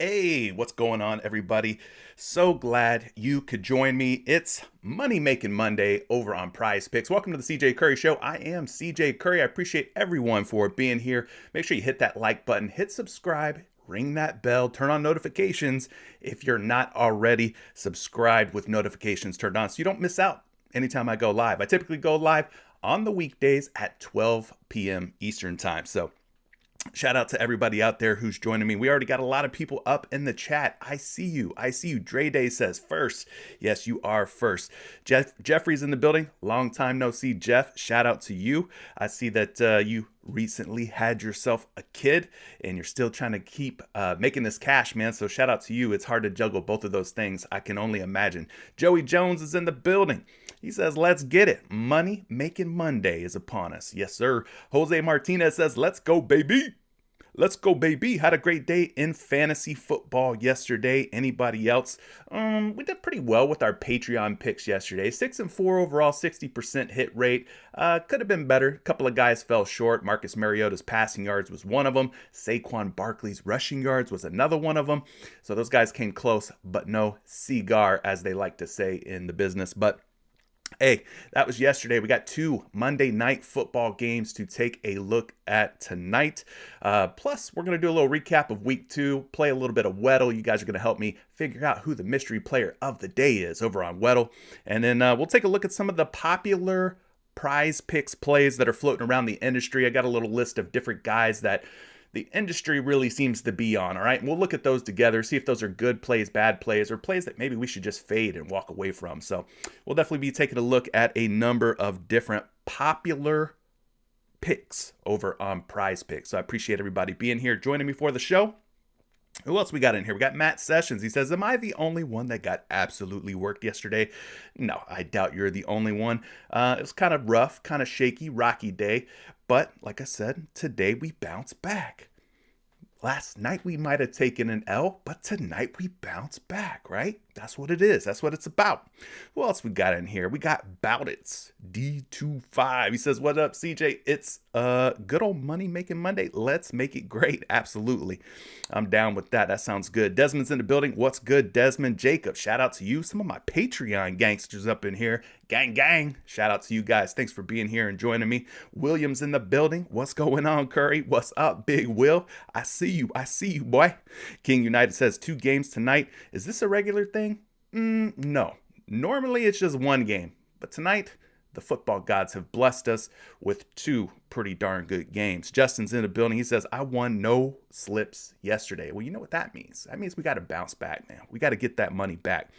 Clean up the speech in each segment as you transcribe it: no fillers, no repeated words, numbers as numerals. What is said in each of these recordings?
Hey, what's going on, everybody? So glad you could join me. It's Money Making Monday over on PrizePicks. Welcome to the CJ Curry Show. I am CJ Curry. I appreciate everyone for being here. Make sure you hit that like button, hit subscribe, ring that bell, turn on notifications if you're not already subscribed with notifications turned on so you don't miss out anytime I go live. I typically go live on the weekdays at 12 p.m. Eastern time. So shout out to everybody out there who's joining me. We already got a lot of people up in the chat. I see you. I see you. Dre Day says first. Yes, you are first. Jeffrey's in the building. Long time no see, Jeff. Shout out to you. I see that you recently had yourself a kid and you're still trying to keep making this cash, man. So shout out to you. It's hard to juggle both of those things. I can only imagine. Joey Jones is in the building. He says, let's get it. Money Making Monday is upon us. Yes, sir. Jose Martinez says, let's go, baby. Let's go, baby. Had a great day in fantasy football yesterday. Anybody else? We did pretty well with our Patreon picks yesterday. 6-4 overall, 60% hit rate. Could have been better. A couple of guys fell short. Marcus Mariota's passing yards was one of them. Saquon Barkley's rushing yards was another one of them. So those guys came close, but no cigar, as they like to say in the business. But hey, that was yesterday. We got 2 Monday night football games to take a look at tonight. Plus, we're going to do a little recap of week 2, play a little bit of Weddle. You guys are going to help me figure out who the mystery player of the day is over on Weddle. And then we'll take a look at some of the popular prize picks plays that are floating around the industry. I got a little list of different guys that the industry really seems to be on, all right? And we'll look at those together, see if those are good plays, bad plays, or plays that maybe we should just fade and walk away from. So we'll definitely be taking a look at a number of different popular picks over on PrizePicks. So I appreciate everybody being here, joining me for the show. Who else we got in here? We got Matt Sessions. He says, am I the only one that got absolutely worked yesterday? No, I doubt you're the only one. It was kind of rough, kind of shaky, rocky day. But like I said, today we bounce back. Last night we might have taken an L, but tonight we bounce back, right? That's what it is. That's what it's about. Who else we got in here? We got Boutits D25. He says, what up, CJ? It's good old Money Making Monday. Let's make it great. Absolutely. I'm down with that. That sounds good. Desmond's in the building. What's good, Desmond? Jacob, shout out to you. Some of my Patreon gangsters up in here. Gang, gang. Shout out to you guys. Thanks for being here and joining me. William's in the building. What's going on, Curry? What's up, Big Will? I see you. I see you, boy. King United says 2 games tonight. Is this a regular thing? No. Normally it's just 1 game. But tonight, the football gods have blessed us with 2 pretty darn good games. Justin's in the building. He says, I won no slips yesterday. Well, you know what that means. That means we got to bounce back now. We got to get that money back.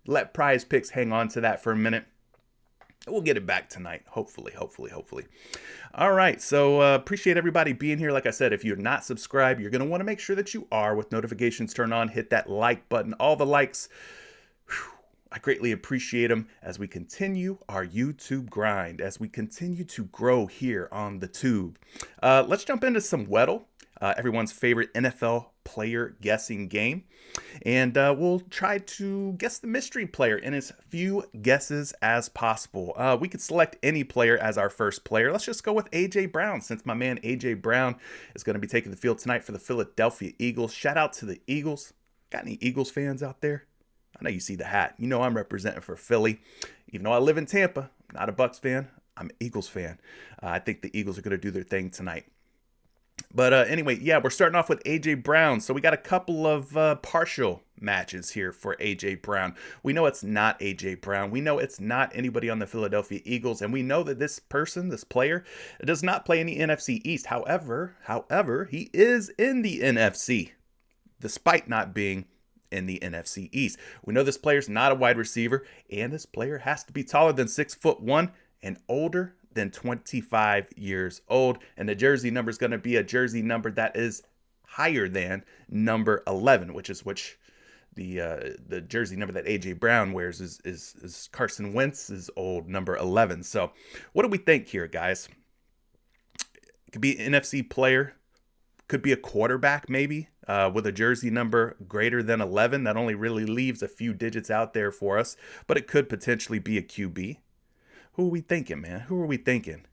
Let PrizePicks hang on to that for a minute. We'll get it back tonight. Hopefully. All right. So appreciate everybody being here. Like I said, if you're not subscribed, you're going to want to make sure that you are with notifications turned on. Hit that like button. All the likes. Whew, I greatly appreciate them as we continue our YouTube grind, as we continue to grow here on the tube. Let's jump into some Weddle, everyone's favorite NFL player guessing game. And we'll try to guess the mystery player in as few guesses as possible. We could select any player as our first player. Let's just go with A.J. Brown, since my man A.J. Brown is going to be taking the field tonight for the Philadelphia Eagles. Shout out to the Eagles. Got any Eagles fans out there? I know you see the hat. You know I'm representing for Philly. Even though I live in Tampa, I'm not a Bucs fan. I'm an Eagles fan. I think the Eagles are going to do their thing tonight. But anyway, yeah, we're starting off with A.J. Brown. So we got a couple of partial matches here for A.J. Brown. We know it's not A.J. Brown. We know it's not anybody on the Philadelphia Eagles. And we know that this person, this player, does not play in the NFC East. However, he is in the NFC, despite not being in the NFC East. We know this player's not a wide receiver, and this player has to be taller than 6'1" and older than 25 years old. And the jersey number is going to be a jersey number that is higher than number 11, which the jersey number that A.J. Brown wears is Carson Wentz's old number 11. So what do we think here, guys? It could be an NFC player, could be a quarterback maybe, with a jersey number greater than 11. That only really leaves a few digits out there for us, but it could potentially be a QB. Who are we thinking, man? Who are we thinking?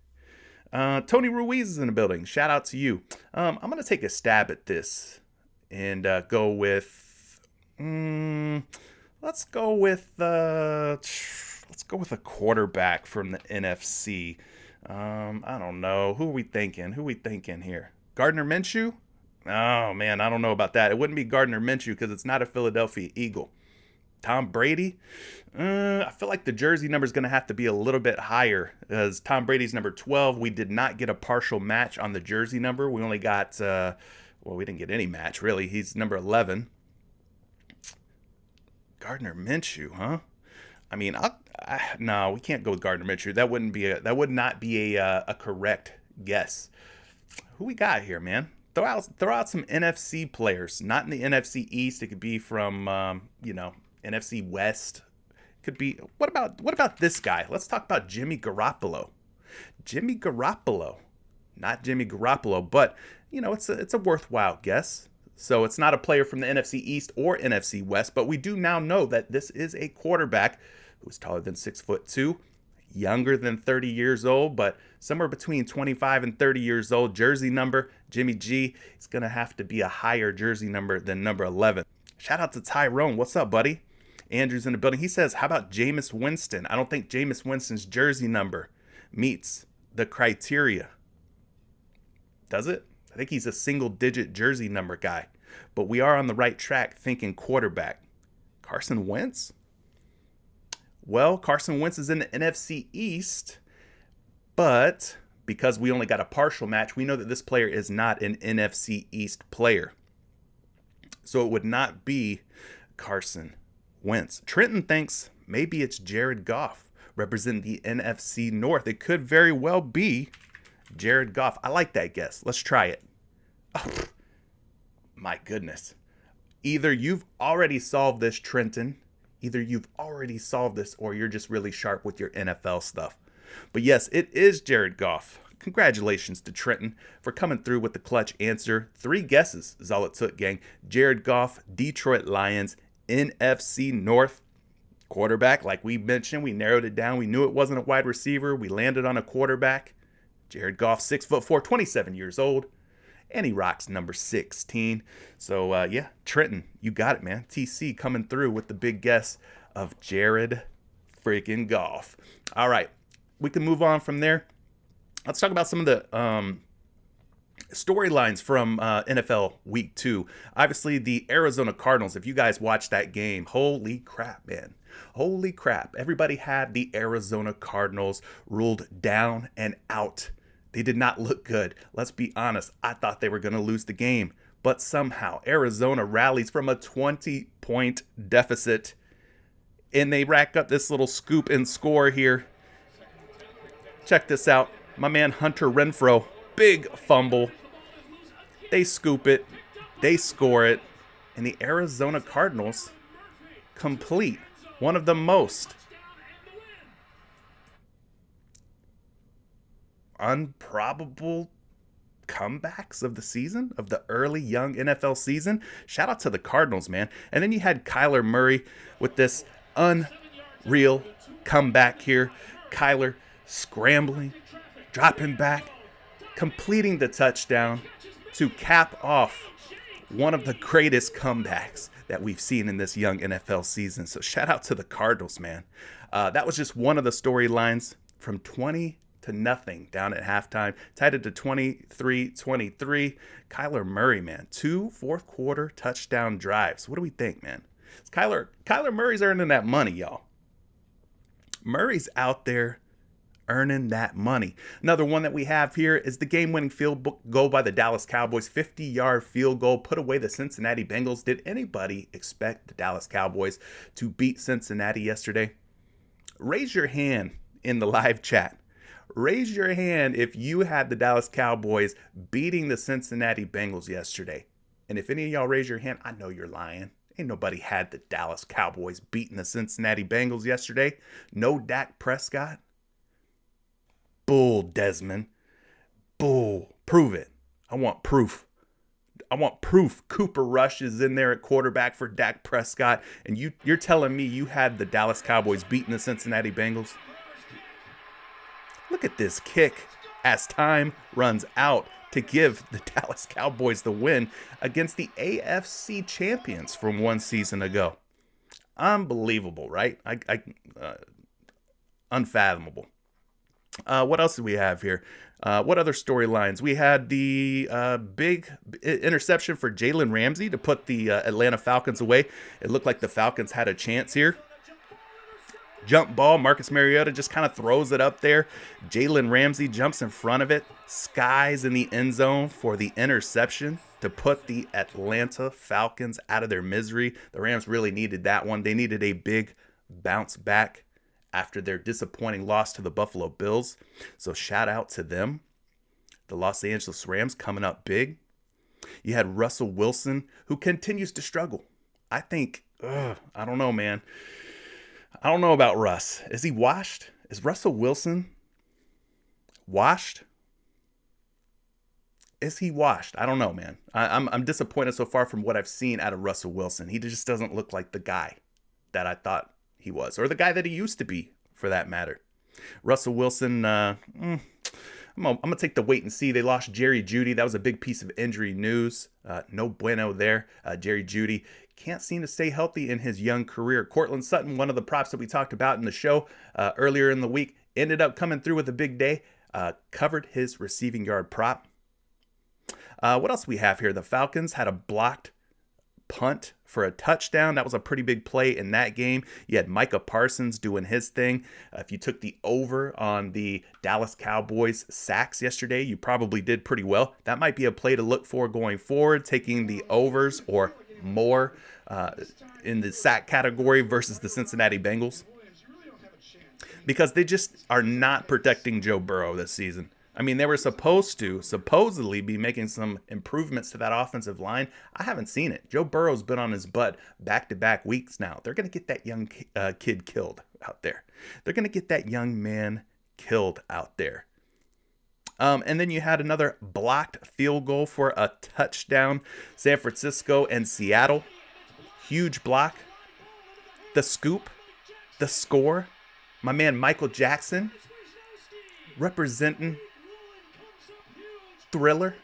Tony Ruiz is in the building. Shout out to you. I'm going to take a stab at this and go with, let's go with a quarterback from the NFC. I don't know. Who are we thinking here? Gardner Minshew? Oh, man, I don't know about that. It wouldn't be Gardner Minshew because it's not a Philadelphia Eagle. Tom Brady. I feel like the jersey number is going to have to be a little bit higher, as Tom Brady's number 12. We did not get a partial match on the jersey number. We only got, we didn't get any match, really. He's number 11. Gardner Minshew, huh? I mean, no, we can't go with Gardner Minshew. That would not be a correct guess. Who we got here, man? Throw out some NFC players, not in the NFC East. It could be from NFC West. Could be what about this guy? Let's talk about Jimmy Garoppolo. Jimmy Garoppolo, not Jimmy Garoppolo, but it's a worthwhile guess. So it's not a player from the NFC East or NFC West, but we do now know that this is a quarterback who's taller than 6'2", younger than 30 years old, but somewhere between 25 and 30 years old. Jersey number, Jimmy G, is going to have to be a higher jersey number than number 11. Shout out to Tyrone. What's up, buddy? Andrew's in the building. He says, how about Jameis Winston? I don't think Jameis Winston's jersey number meets the criteria. Does it? I think he's a single-digit jersey number guy. But we are on the right track thinking quarterback. Carson Wentz? Well, Carson Wentz is in the NFC East, but because we only got a partial match, we know that this player is not an NFC East player. So it would not be Carson Wentz. Trenton thinks maybe it's Jared Goff representing the NFC North. It could very well be Jared Goff. I like that guess. Let's try it. Oh, my goodness. Either you've already solved this, Trenton. Either you've already solved this or you're just really sharp with your NFL stuff. But yes, it is Jared Goff. Congratulations to Trenton for coming through with the clutch answer. 3 guesses is all it took, gang. Jared Goff, Detroit Lions, NFC North. Quarterback, like we mentioned, we narrowed it down. We knew it wasn't a wide receiver. We landed on a quarterback. Jared Goff, 6'4", 27 years old. And he rocks number 16. So, Trenton, you got it, man. TC coming through with the big guess of Jared freaking Goff. All right, we can move on from there. Let's talk about some of the storylines from NFL Week 2. Obviously, the Arizona Cardinals, if you guys watched that game, holy crap, man. Holy crap. Everybody had the Arizona Cardinals ruled down and out. They did not look good. Let's be honest. I thought they were going to lose the game. But somehow Arizona rallies from a 20-point deficit. And they rack up this little scoop and score here. Check this out. My man Hunter Renfrow. Big fumble. They scoop it. They score it. And the Arizona Cardinals complete one of the most improbable comebacks of the season, of the early young NFL season. Shout out to the Cardinals, man. And then you had Kyler Murray with this unreal comeback here. Kyler scrambling, dropping back, completing the touchdown to cap off one of the greatest comebacks that we've seen in this young NFL season. So shout out to the Cardinals, man. That was just one of the storylines from 20-0 down at halftime, tied it to 23-23. Kyler Murray, man, 2 fourth-quarter touchdown drives. What do we think, man? Kyler Murray's earning that money, y'all. Murray's out there earning that money. Another one that we have here is the game-winning field goal by the Dallas Cowboys. 50-yard field goal put away the Cincinnati Bengals. Did anybody expect the Dallas Cowboys to beat Cincinnati yesterday? Raise your hand in the live chat. Raise your hand if you had the Dallas Cowboys beating the Cincinnati Bengals yesterday. And if any of y'all raise your hand, I know you're lying. Ain't nobody had the Dallas Cowboys beating the Cincinnati Bengals yesterday. No Dak Prescott. Bull, Desmond. Bull. Prove it. I want proof. I want proof. Cooper Rush is in there at quarterback for Dak Prescott. And you're telling me you had the Dallas Cowboys beating the Cincinnati Bengals? Look at this kick as time runs out to give the Dallas Cowboys the win against the AFC champions from one season ago. Unbelievable, right? Unfathomable. What else did we have here? What other storylines? We had the big interception for Jalen Ramsey to put the Atlanta Falcons away. It looked like the Falcons had a chance here. Jump ball, Marcus Mariota just kind of throws it up there. Jalen Ramsey jumps in front of it, skies in the end zone for the interception to put the Atlanta Falcons out of their misery. The Rams really needed that one. They needed a big bounce back after their disappointing loss to the Buffalo Bills. So shout out to them. The Los Angeles Rams coming up big. You had Russell Wilson, who continues to struggle. I think, I don't know, man. I don't know about Russ. Is he washed? Is Russell Wilson washed? Is he washed? I don't know, man. I'm disappointed so far from what I've seen out of Russell Wilson. He just doesn't look like the guy that I thought he was, or the guy that he used to be, for that matter. Russell Wilson, I'm gonna take the wait and see. They lost Jerry Jeudy. That was a big piece of injury news. No bueno there. Jerry Jeudy can't seem to stay healthy in his young career. Cortland Sutton, one of the props that we talked about in the show earlier in the week, ended up coming through with a big day. Covered his receiving yard prop. What else we have here? The Falcons had a blocked punt for a touchdown. That was a pretty big play in that game. You had Micah Parsons doing his thing. If you took the over on the Dallas Cowboys sacks yesterday, you probably did pretty well. That might be a play to look for going forward, taking the overs or more in the sack category versus the Cincinnati Bengals, because they just are not protecting Joe Burrow this season. I mean, they were supposedly be making some improvements to that offensive line. I haven't seen it. Joe Burrow's been on his butt back-to-back weeks now. They're going to get that young kid killed out there. They're going to get that young man killed out there. And then you had another blocked field goal for a touchdown. San Francisco and Seattle. Huge block. The scoop. The score. My man Michael Jackson representing Thriller,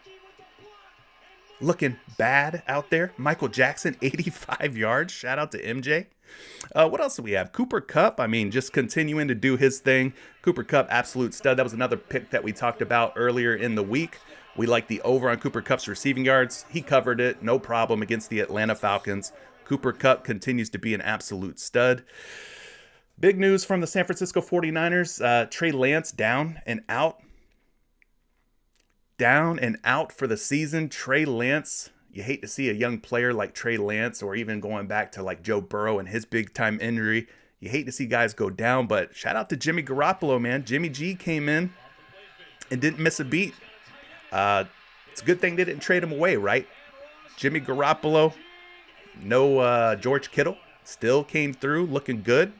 looking bad out there. Michael Jackson, 85 yards. Shout out to MJ. What else do we have? Cooper Kupp, I mean, just continuing to do his thing. Cooper Kupp, absolute stud. That was another pick that we talked about earlier in the week. We like the over on Cooper Kupp's receiving yards. He covered it, no problem, against the Atlanta Falcons. Cooper Kupp continues to be an absolute stud. Big news from the San Francisco 49ers. Trey Lance down and out. Down and out for the season. Trey Lance, you hate to see a young player like Trey Lance, or even going back to like Joe Burrow and his big time injury. You hate to see guys go down, but shout out to Jimmy Garoppolo, man. Jimmy G came in and didn't miss a beat. It's a good thing they didn't trade him away, right? Jimmy Garoppolo, no George Kittle, still came through looking good.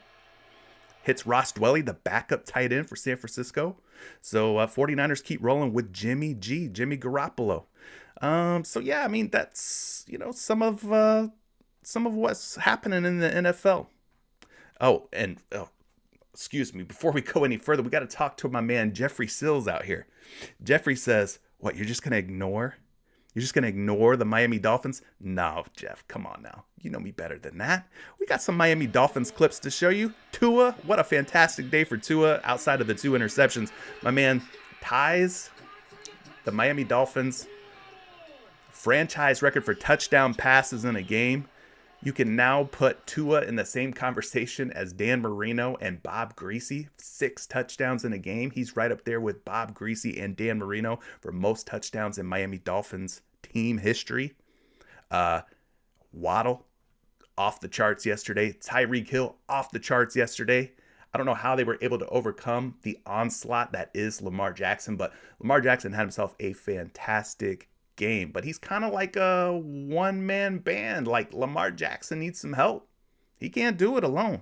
Hits Ross Dwelly, the backup tight end for San Francisco. So 49ers keep rolling with Jimmy G, Jimmy Garoppolo. So yeah, I mean, that's, you know, some of what's happening in the NFL. Oh, and excuse me, before we go any further, we got to talk to my man Jeffrey Sills out here. Jeffrey says, "What, you're just going to ignore? You're just going to ignore the Miami Dolphins?" No, Jeff, come on now. You know me better than that. We got some Miami Dolphins clips to show you. Tua, what a fantastic day for Tua outside of the 2 interceptions. My man ties the Miami Dolphins franchise record for touchdown passes in a game. You can now put Tua in the same conversation as Dan Marino and Bob Greasy. 6 touchdowns in a game. He's right up there with Bob Greasy and Dan Marino for most touchdowns in Miami Dolphins team history. Weddle, off the charts yesterday. Tyreek Hill, off the charts yesterday. I don't know how they were able to overcome the onslaught that is Lamar Jackson, but Lamar Jackson had himself a fantastic game. But he's kind of like a one-man band. Like, Lamar Jackson needs some help. He can't do it alone.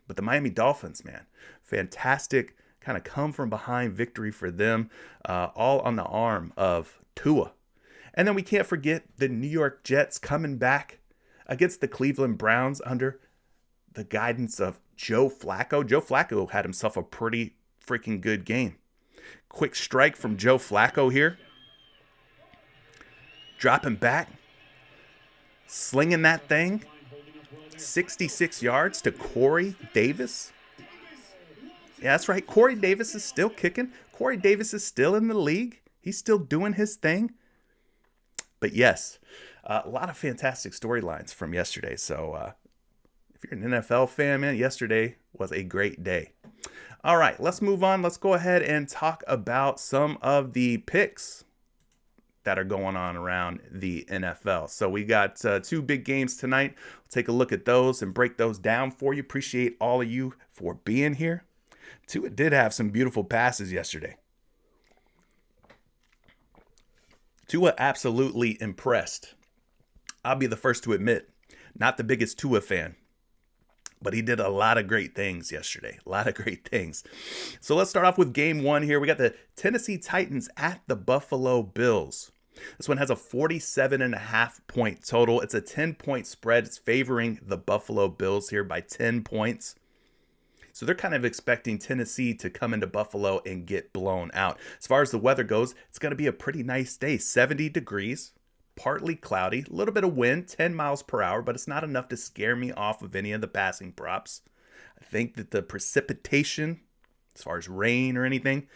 But the Miami Dolphins, man, fantastic kind of come from behind victory for them, all on the arm of Tua. And then we can't forget the New York Jets coming back against the Cleveland Browns under the guidance of Joe Flacco. Joe Flacco had himself a pretty freaking good game. Quick strike from Joe Flacco here. Dropping back. Slinging that thing. 66 yards to Corey Davis. Yeah, that's right. Corey Davis is still kicking. Corey Davis is still in the league. He's still doing his thing. But yes, a lot of fantastic storylines from yesterday. So if you're an NFL fan, man, yesterday was a great day. All right, let's move on. Let's go ahead and talk about some of the picks that are going on around the NFL. So we got two big games tonight. We'll take a look at those and break those down for you. Appreciate all of you for being here. Tua did have some beautiful passes yesterday. Tua absolutely impressed. I'll be the first to admit, not the biggest Tua fan, but he did a lot of great things yesterday. A lot of great things. So let's start off with game one here. We got the Tennessee Titans at the Buffalo Bills. This one has a 47.5 point total. It's a 10-point spread. It's favoring the Buffalo Bills here by 10 points. So they're kind of expecting Tennessee to come into Buffalo and get blown out. As far as the weather goes, it's going to be a pretty nice day. 70 degrees, partly cloudy, a little bit of wind, 10 miles per hour, but it's not enough to scare me off of any of the passing props. I think that the precipitation, as far as rain or anything,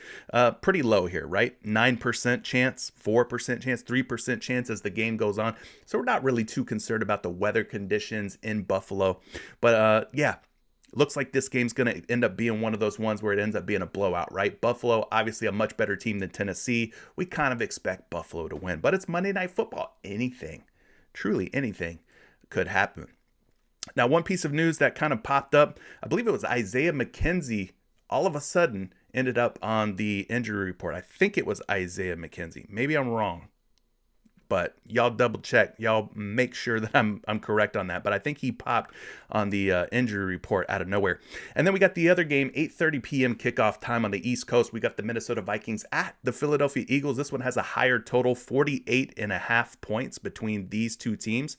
pretty low here, right? 9% chance, 4% chance, 3% chance as the game goes on. So we're not really too concerned about the weather conditions in Buffalo. But yeah, looks like this game's going to end up being one of those ones where it ends up being a blowout, right? Buffalo, obviously a much better team than Tennessee. We kind of expect Buffalo to win, but it's Monday Night Football. Anything, truly anything could happen. Now, one piece of news that kind of popped up, I believe it was Isaiah McKenzie, all of a sudden ended up on the injury report. I think it was Isaiah McKenzie. Maybe I'm wrong, but y'all double check. Y'all make sure that I'm correct on that. But I think he popped on the injury report out of nowhere. And then we got the other game, 8:30 p.m. kickoff time on the East Coast. We got the Minnesota Vikings at the Philadelphia Eagles. This one has a higher total, 48.5 points between these two teams.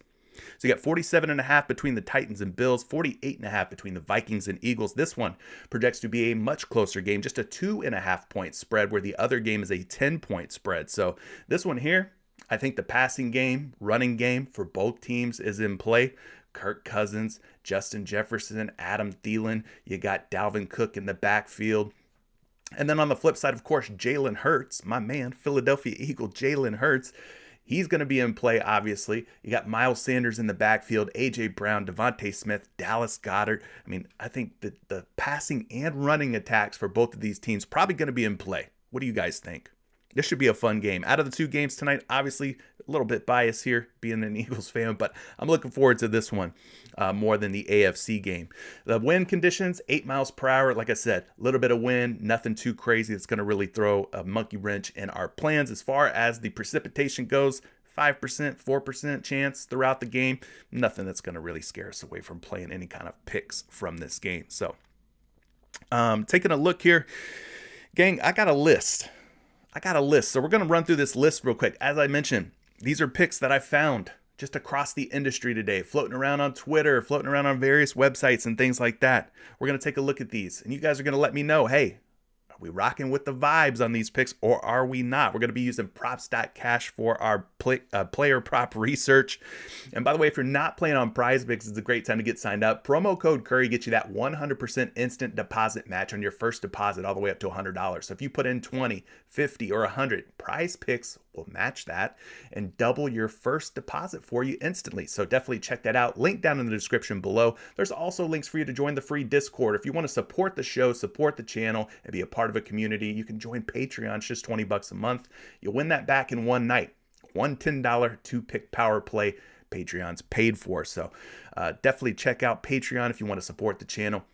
So you got 47.5 between the Titans and Bills, 48.5 between the Vikings and Eagles. This one projects to be a much closer game, just a 2.5 point spread, where the other game is a 10-point spread. So this one here, I think the passing game, running game for both teams is in play. Kirk Cousins, Justin Jefferson, Adam Thielen. You got Dalvin Cook in the backfield. And then on the flip side, of course, Jalen Hurts, my man, Philadelphia Eagle Jalen Hurts. He's going to be in play, obviously. You got Miles Sanders in the backfield, A.J. Brown, Devontae Smith, Dallas Goedert. I mean, I think that the passing and running attacks for both of these teams probably going to be in play. What do you guys think? This should be a fun game. Out of the two games tonight, obviously a little bit biased here, being an Eagles fan, but I'm looking forward to this one more than the AFC game. The wind conditions, 8 miles per hour. Like I said, a little bit of wind, nothing too crazy. It's going to really throw a monkey wrench in our plans. As far as the precipitation goes, 5%, 4% chance throughout the game. Nothing that's going to really scare us away from playing any kind of picks from this game. So taking a look here, gang, I got a list. So we're going to run through this list real quick. As I mentioned, these are picks that I found just across the industry today, floating around on Twitter, floating around on various websites and things like that. We're going to take a look at these, and you guys are going to let me know, hey, are we rocking with the vibes on these picks or are we not? We're going to be using props.cash for our player prop research. And by the way, if you're not playing on PrizePicks, it's a great time to get signed up. Promo code Curry gets you that 100% instant deposit match on your first deposit all the way up to $100. So if you put in 20, 50, or 100, PrizePicks will match that and double your first deposit for you instantly. So definitely check that out. Link down in the description below. There's also links for you to join the free Discord. If you want to support the show, support the channel, and be a part of a community, you can join Patreon. It's just $20 a month. You'll win that back in one night. One $10 two-pick power play. Patreon's paid for. So definitely check out Patreon if you want to support the channel.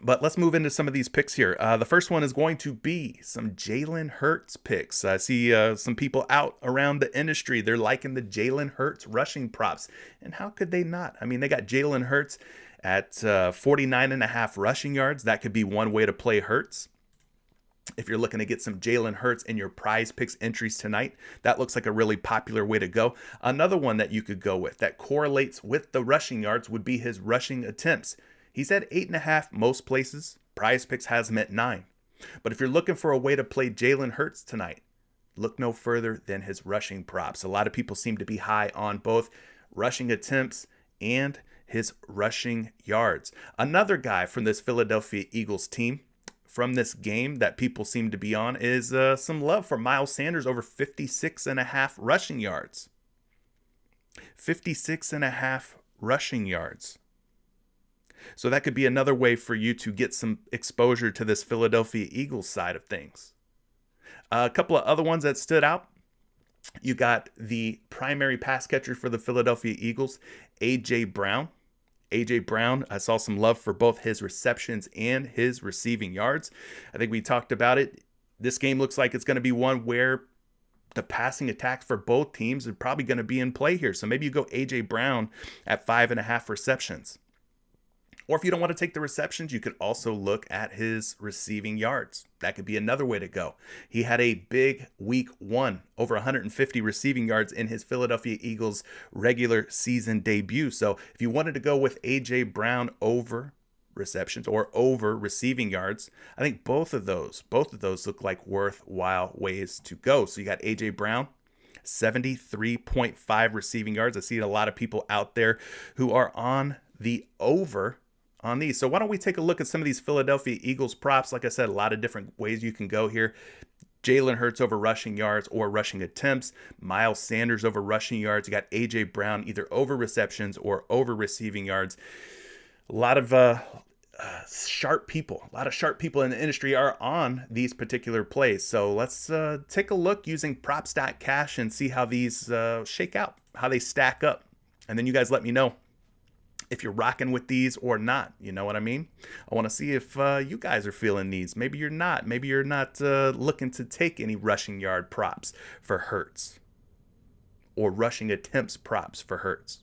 But let's move into some of these picks here. The first one is going to be some Jalen Hurts picks. I see some people out around the industry. They're liking the Jalen Hurts rushing props. And how could they not? I mean, they got Jalen Hurts at 49.5 rushing yards. That could be one way to play Hurts. If you're looking to get some Jalen Hurts in your PrizePicks entries tonight, that looks like a really popular way to go. Another one that you could go with that correlates with the rushing yards would be his rushing attempts. He's at 8.5 most places. PrizePicks has him at 9. But if you're looking for a way to play Jalen Hurts tonight, look no further than his rushing props. A lot of people seem to be high on both rushing attempts and his rushing yards. Another guy from this Philadelphia Eagles team, from this game that people seem to be on is some love for Miles Sanders over 56.5 rushing yards. 56.5 rushing yards. So that could be another way for you to get some exposure to this Philadelphia Eagles side of things. A couple of other ones that stood out. You got the primary pass catcher for the Philadelphia Eagles, A.J. Brown. A.J. Brown, I saw some love for both his receptions and his receiving yards. I think we talked about it. This game looks like it's going to be one where the passing attacks for both teams are probably going to be in play here. So maybe you go A.J. Brown at 5.5 receptions. Or if you don't want to take the receptions, you could also look at his receiving yards. That could be another way to go. He had a big week 1, over 150 receiving yards in his Philadelphia Eagles regular season debut. So if you wanted to go with A.J. Brown over receptions or over receiving yards, I think both of those look like worthwhile ways to go. So you got A.J. Brown, 73.5 receiving yards. I see a lot of people out there who are on the over on these. So why don't we take a look at some of these Philadelphia Eagles props? Like I said, a lot of different ways you can go here. Jalen Hurts over rushing yards or rushing attempts. Miles Sanders over rushing yards. You got A.J. Brown either over receptions or over receiving yards. A lot of sharp people in the industry are on these particular plays. So let's take a look using props.cash and see how these shake out, how they stack up. And then you guys let me know if you're rocking with these or not. You know what I mean? I want to see if you guys are feeling these. Maybe you're not. Maybe you're not looking to take any rushing yard props for Hurts or rushing attempts props for Hurts.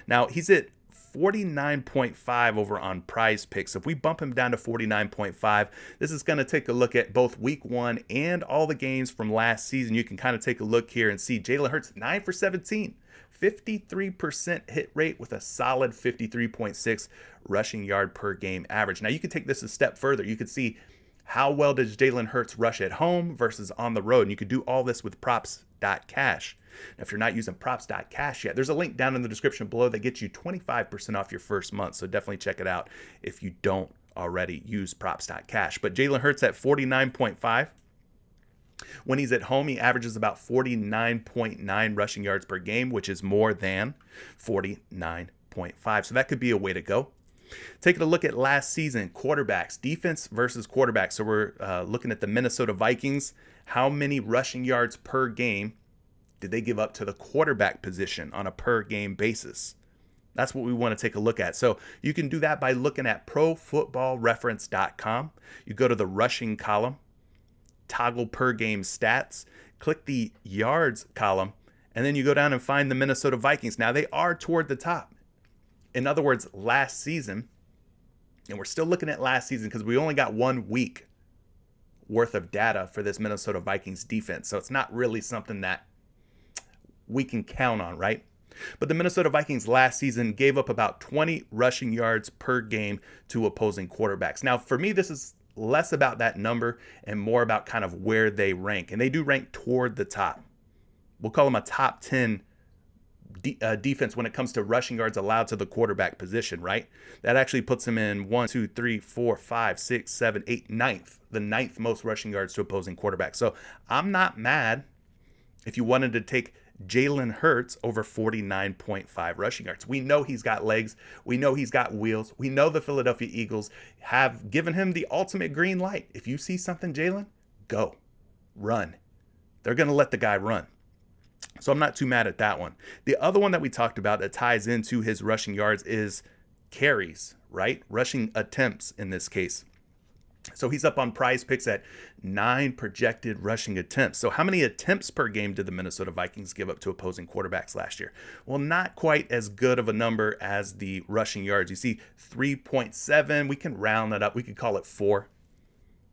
Now, he's at 49.5 over on PrizePicks. If we bump him down to 49.5, this is going to take a look at both week 1 and all the games from last season. You can kind of take a look here and see Jalen Hurts 9 for 17. 53% hit rate with a solid 53.6 rushing yard per game average. Now you could take this a step further. You could see how well does Jalen Hurts rush at home versus on the road. And you could do all this with props.cash. Now, if you're not using props.cash yet, there's a link down in the description below that gets you 25% off your first month. So definitely check it out if you don't already use props.cash. But Jalen Hurts at 49.5. When he's at home, he averages about 49.9 rushing yards per game, which is more than 49.5. So that could be a way to go. Taking a look at last season, quarterbacks, defense versus quarterbacks. So we're looking at the Minnesota Vikings. How many rushing yards per game did they give up to the quarterback position on a per game basis? That's what we want to take a look at. So you can do that by looking at profootballreference.com. You go to the rushing column, toggle per game stats, click the yards column, and then you go down and find the Minnesota Vikings. Now they are toward the top. In other words, last season, and we're still looking at last season because we only got 1 week worth of data for this Minnesota Vikings defense. So it's not really something that we can count on, right? But the Minnesota Vikings last season gave up about 20 rushing yards per game to opposing quarterbacks. Now, for me, this is less about that number and more about kind of where they rank. And they do rank toward the top. We'll call them a top 10 defense when it comes to rushing yards allowed to the quarterback position, right? That actually puts them in 1, 2, 3, 4, 5, 6, 7, 8, ninth, the 9th most rushing yards to opposing quarterbacks. So I'm not mad if you wanted to take Jalen Hurts over 49.5 rushing yards. We know he's got legs. We know he's got wheels. We know the Philadelphia Eagles have given him the ultimate green light. If you see something, Jalen, go, run. They're going to let the guy run. So I'm not too mad at that one. The other one that we talked about that ties into his rushing yards is carries, right? Rushing attempts in this case. So he's up on PrizePicks at 9 projected rushing attempts. So how many attempts per game did the Minnesota Vikings give up to opposing quarterbacks last year? Well, not quite as good of a number as the rushing yards. You see 3.7. We can round that up. We could call it 4.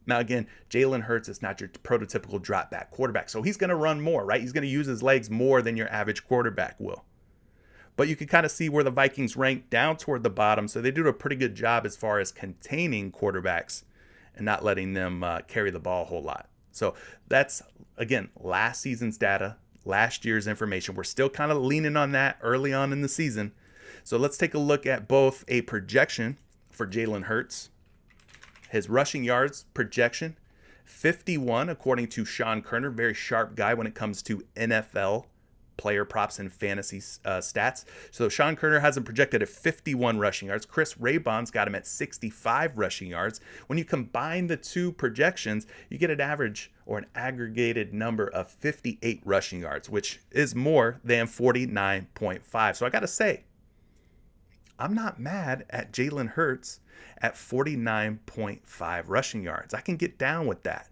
Now, again, Jalen Hurts is not your prototypical drop back quarterback. So he's going to run more, right? He's going to use his legs more than your average quarterback will. But you can kind of see where the Vikings rank down toward the bottom. So they do a pretty good job as far as containing quarterbacks and not letting them carry the ball a whole lot. So that's, again, last season's data, last year's information. We're still kind of leaning on that early on in the season. So let's take a look at both a projection for Jalen Hurts His rushing yards projection, 51, according to Sean Kerner. Very sharp guy when it comes to NFL player props and fantasy stats. So Sean Kerner has him projected at 51 rushing yards. Chris Raybon's got him at 65 rushing yards. When you combine the two projections, you get an average or an aggregated number of 58 rushing yards, which is more than 49.5. So I got to say, I'm not mad at Jalen Hurts at 49.5 rushing yards. I can get down with that.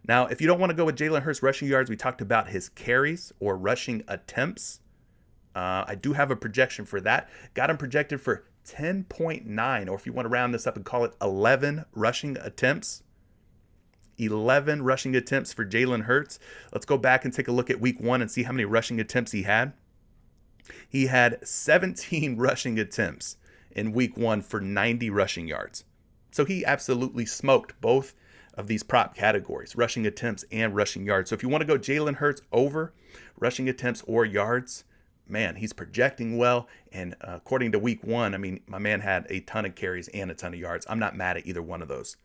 Now, if you don't want to go with Jalen Hurts rushing yards, we talked about his carries or rushing attempts. I do have a projection for that. Got him projected for 10.9, or if you want to round this up and call it 11 rushing attempts. 11 rushing attempts for Jalen Hurts. Let's go back and take a look at week 1 and see how many rushing attempts he had. He had 17 rushing attempts in week 1 for 90 rushing yards. So he absolutely smoked both of these prop categories, rushing attempts and rushing yards. So if you want to go Jalen Hurts over rushing attempts or yards, man, he's projecting well. And according to week 1, I mean, my man had a ton of carries and a ton of yards. I'm not mad at either one of those.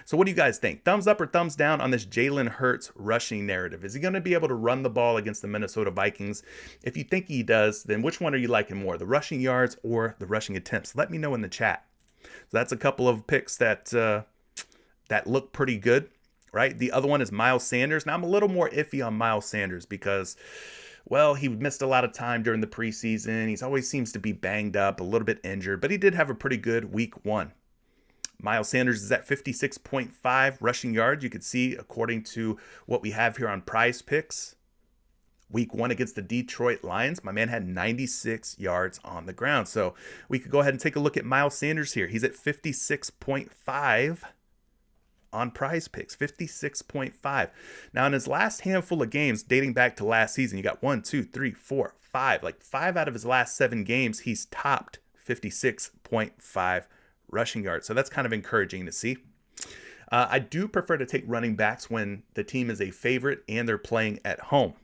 So what do you guys think? Thumbs up or thumbs down on this Jalen Hurts rushing narrative? Is he going to be able to run the ball against the Minnesota Vikings? If you think he does, then which one are you liking more, the rushing yards or the rushing attempts? Let me know in the chat. So that's a couple of picks that look pretty good, right? The other one is Miles Sanders. Now I'm a little more iffy on Miles Sanders because, well, he missed a lot of time during the preseason. He always seems to be banged up, a little bit injured, but he did have a pretty good week 1. Miles Sanders is at 56.5 rushing yards. You can see, according to what we have here on PrizePicks, week 1 against the Detroit Lions, my man had 96 yards on the ground. So we could go ahead and take a look at Miles Sanders here. He's at 56.5 on PrizePicks, 56.5. Now, in his last handful of games dating back to last season, you got 5. Like 5 out of his last 7 games, he's topped 56.5 rushing yards. So that's kind of encouraging to see. I do prefer to take running backs when the team is a favorite and they're playing at home.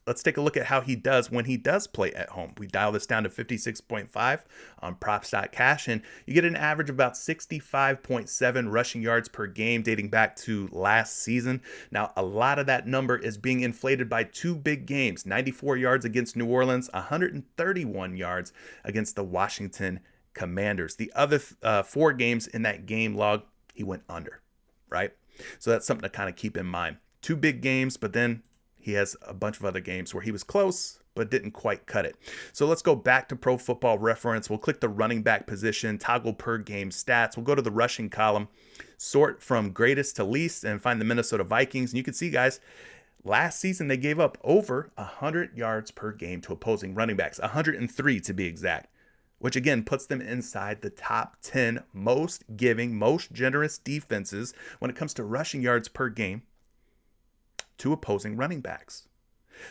Let's take a look at how he does when he does play at home. We dial this down to 56.5 on props.cash, and you get an average of about 65.7 rushing yards per game dating back to last season. Now, a lot of that number is being inflated by 2 big games, 94 yards against New Orleans, 131 yards against the Washington Commanders. The other 4 games in that game log, he went under, right? So that's something to kind of keep in mind. 2 big games, but then he has a bunch of other games where he was close but didn't quite cut it. So let's go back to Pro Football Reference. We'll click the running back position, toggle per game stats. We'll go to the rushing column, sort from greatest to least, and find the Minnesota Vikings. And you can see, guys, last season they gave up over 100 yards per game to opposing running backs, 103 to be exact, which again puts them inside the top 10 most giving, most generous defenses when it comes to rushing yards per game to opposing running backs.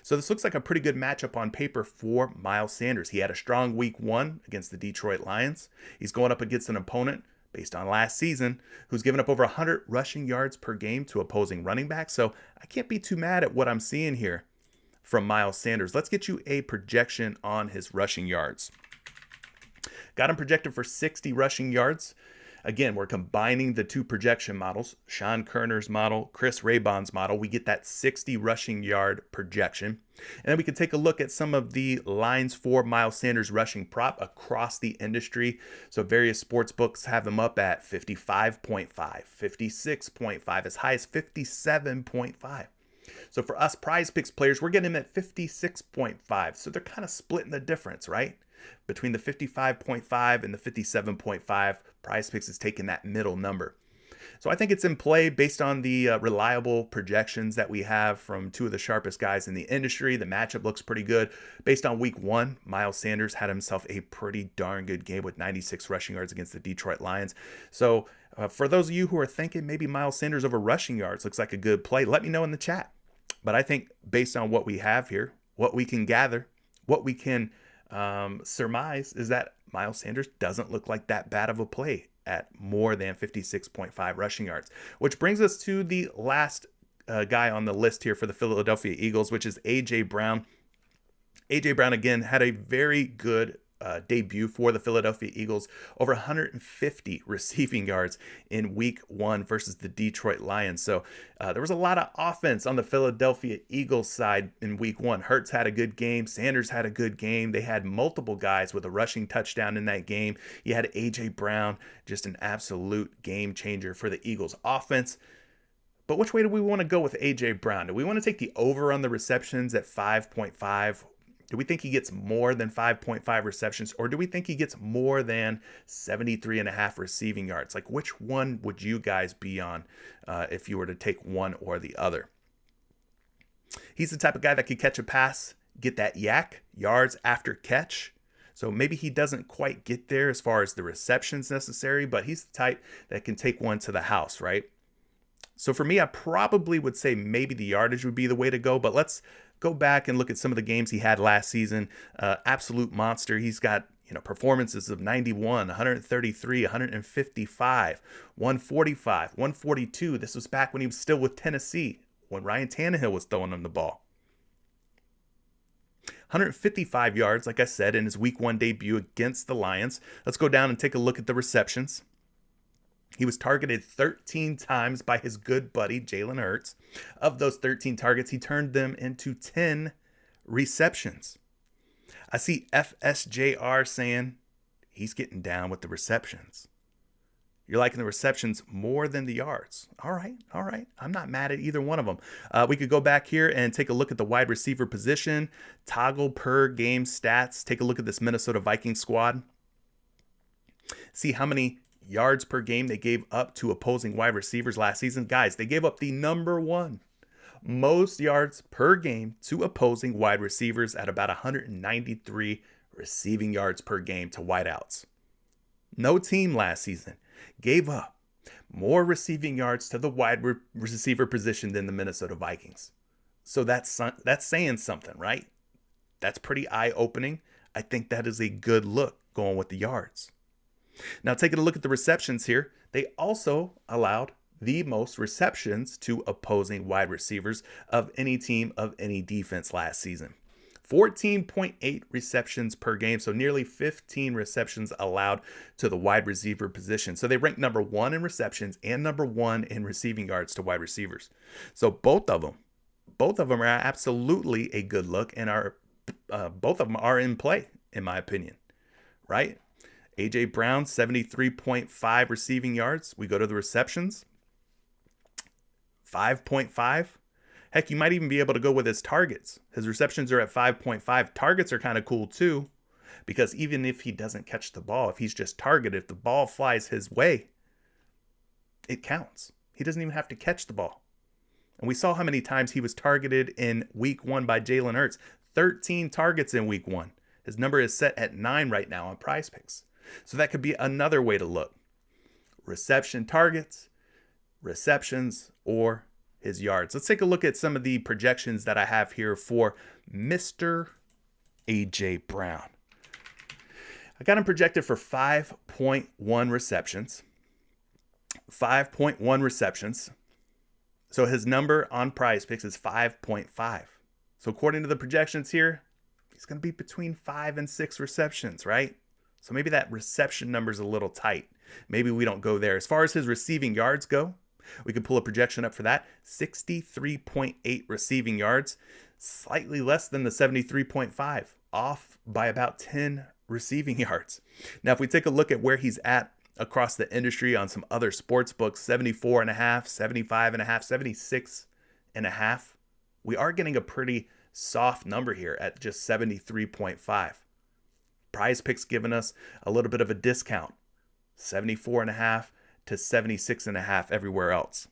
So this looks like a pretty good matchup on paper for Miles Sanders. He had a strong week 1 against the Detroit Lions. He's going up against an opponent based on last season who's given up over 100 rushing yards per game to opposing running backs. So I can't be too mad at what I'm seeing here from Miles Sanders. Let's get you a projection on his rushing yards. Got him projected for 60 rushing yards. Again, we're combining the 2 projection models, Sean Kerner's model, Chris Raybon's model. We get that 60 rushing yard projection. And then we can take a look at some of the lines for Miles Sanders rushing prop across the industry. So various sports books have him up at 55.5, 56.5, as high as 57.5. So for us PrizePicks players, we're getting him at 56.5. So they're kind of splitting the difference, right? Between the 55.5 and the 57.5, PrizePicks is taking that middle number. So I think it's in play based on the reliable projections that we have from 2 of the sharpest guys in the industry. The matchup looks pretty good. Based on week 1, Miles Sanders had himself a pretty darn good game with 96 rushing yards against the Detroit Lions. So for those of you who are thinking maybe Miles Sanders over rushing yards looks like a good play, let me know in the chat. But I think based on what we have here, what we can gather, what we can surmise is that Miles Sanders doesn't look like that bad of a play at more than 56.5 rushing yards, which brings us to the last guy on the list here for the Philadelphia Eagles, which is A.J. Brown. A.J. Brown, again, had a very good debut for the Philadelphia Eagles, over 150 receiving yards in week 1 versus the Detroit Lions. So there was a lot of offense on the Philadelphia Eagles side in week 1. Hurts had a good game. Sanders had a good game. They had multiple guys with a rushing touchdown in that game. You had A.J. Brown, just an absolute game changer for the Eagles offense. But which way do we want to go with A.J. Brown? Do we want to take the over on the receptions at 5.5? Do we think he gets more than 5.5 receptions, or do we think he gets more than 73.5 receiving yards? Like, which one would you guys be on if you were to take one or the other? He's the type of guy that could catch a pass, get that yak, yards after catch. So maybe he doesn't quite get there as far as the receptions necessary, but he's the type that can take one to the house, right? So for me, I probably would say maybe the yardage would be the way to go, but let's go back and look at some of the games he had last season. Absolute monster. He's got performances of 91, 133, 155, 145, 142. This was back when he was still with Tennessee, when Ryan Tannehill was throwing him the ball. 155 yards, like I said, in his week 1 debut against the Lions. Let's go down and take a look at the receptions. He was targeted 13 times by his good buddy, Jalen Hurts. Of those 13 targets, he turned them into 10 receptions. I see FSJR saying he's getting down with the receptions. You're liking the receptions more than the yards. All right. I'm not mad at either one of them. We could go back here and take a look at the wide receiver position, toggle per game stats. Take a look at this Minnesota Vikings squad. See how many yards per game they gave up to opposing wide receivers last season. Guys, they gave up the number 1 most yards per game to opposing wide receivers at about 193 receiving yards per game to wideouts. No team last season gave up more receiving yards to the wide receiver position than the Minnesota Vikings. So that's saying something, right? That's pretty eye-opening. I think that is a good look going with the yards. Now, taking a look at the receptions here, they also allowed the most receptions to opposing wide receivers of any team of any defense last season. 14.8 receptions per game, so nearly 15 receptions allowed to the wide receiver position. So they ranked number 1 in receptions and number 1 in receiving yards to wide receivers. So both of them are absolutely a good look, and both of them are in play, in my opinion, right? A.J. Brown, 73.5 receiving yards. We go to the receptions, 5.5. Heck, you might even be able to go with his targets. His receptions are at 5.5. Targets are kind of cool too, because even if he doesn't catch the ball, if he's just targeted, if the ball flies his way, it counts. He doesn't even have to catch the ball. And we saw how many times he was targeted in week 1 by Jalen Hurts. 13 targets in week 1. His number is set at 9 right now on PrizePicks. So that could be another way to look. Reception targets, receptions, or his yards. Let's take a look at some of the projections that I have here for Mr. A.J. Brown. I got him projected for 5.1 receptions. 5.1 receptions. So his number on PrizePicks is 5.5. So according to the projections here, he's going to be between 5 and 6 receptions, right? So maybe that reception number is a little tight. Maybe we don't go there. As far as his receiving yards go, we could pull a projection up for that. 63.8 receiving yards, slightly less than the 73.5, off by about 10 receiving yards. Now, if we take a look at where he's at across the industry on some other sports books, 74.5, 75.5, 76.5, we are getting a pretty soft number here at just 73.5. PrizePicks giving us a little bit of a discount, 74.5 to 76.5 everywhere else.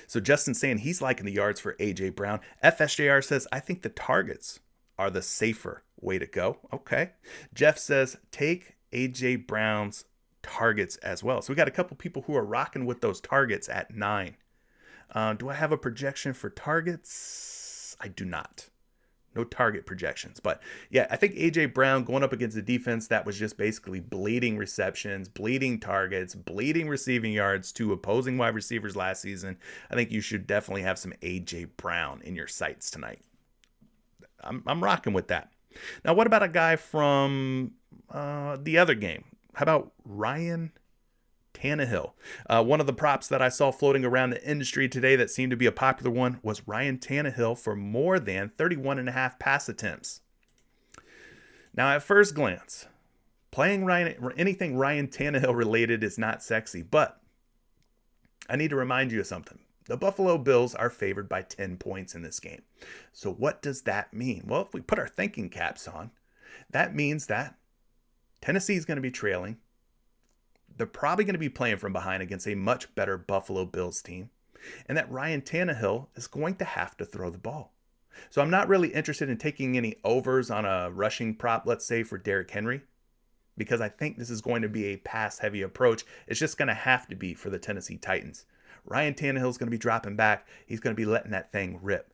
So Justin's saying he's liking the yards for A.J. Brown. FSJR says, I think the targets are the safer way to go. Okay. Jeff says, take A.J. Brown's targets as well. So we got a couple people who are rocking with those targets at 9. Do I have a projection for targets? I do not. No target projections. But yeah, I think A.J. Brown going up against a defense that was just basically bleeding receptions, bleeding targets, bleeding receiving yards to opposing wide receivers last season. I think you should definitely have some A.J. Brown in your sights tonight. I'm rocking with that. Now, what about a guy from the other game? How about Ryan Tannehill? One of the props that I saw floating around the industry today that seemed to be a popular one was Ryan Tannehill for more than 31.5 pass attempts. Now, at first glance, playing anything Ryan Tannehill related is not sexy, but I need to remind you of something. The Buffalo Bills are favored by 10 points in this game. So what does that mean? Well, if we put our thinking caps on, that means that Tennessee is going to be trailing. They're probably going to be playing from behind against a much better Buffalo Bills team, and that Ryan Tannehill is going to have to throw the ball. So I'm not really interested in taking any overs on a rushing prop, let's say for Derrick Henry, because I think this is going to be a pass-heavy approach. It's just going to have to be for the Tennessee Titans. Ryan Tannehill is going to be dropping back. He's going to be letting that thing rip.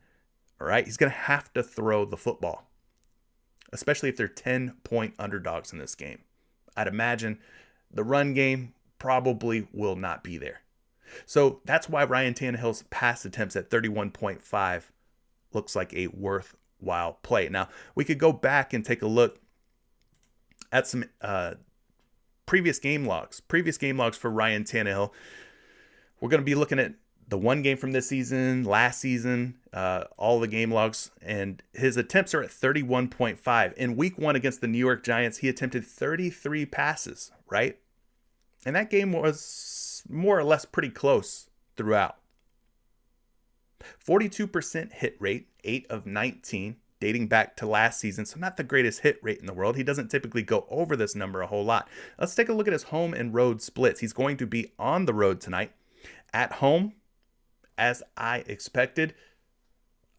All right, he's going to have to throw the football, especially if they're 10-point underdogs in this game. I'd imagine the run game probably will not be there. So that's why Ryan Tannehill's pass attempts at 31.5 looks like a worthwhile play. Now, we could go back and take a look at some previous game logs for Ryan Tannehill. We're going to be looking at the one game from this season, last season, all the game logs, and his attempts are at 31.5. In week 1 against the New York Giants, he attempted 33 passes, right? And that game was more or less pretty close throughout. 42% hit rate, 8 of 19, dating back to last season, so not the greatest hit rate in the world. He doesn't typically go over this number a whole lot. Let's take a look at his home and road splits. He's going to be on the road tonight. At home, as I expected,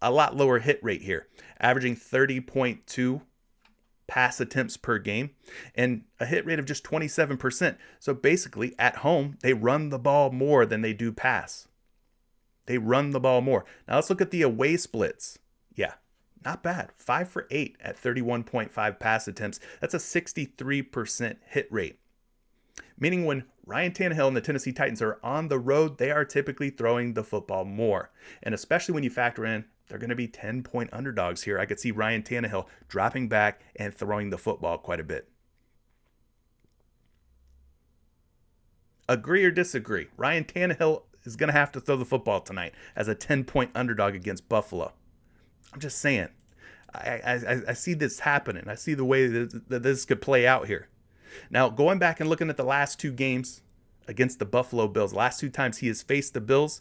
a lot lower hit rate here, averaging 30.2 pass attempts per game and a hit rate of just 27%. So basically, at home, they run the ball more than they do pass. They run the ball more. Now let's look at the away splits. Yeah, not bad. 5 for 8 at 31.5 pass attempts. That's a 63% hit rate. Meaning when Ryan Tannehill and the Tennessee Titans are on the road, they are typically throwing the football more. And especially when you factor in, they're going to be 10-point underdogs here. I could see Ryan Tannehill dropping back and throwing the football quite a bit. Agree or disagree? Ryan Tannehill is going to have to throw the football tonight as a 10-point underdog against Buffalo. I'm just saying. I see this happening. I see the way that this could play out here. Now, going back and looking at the last 2 games against the Buffalo Bills, last 2 times he has faced the Bills,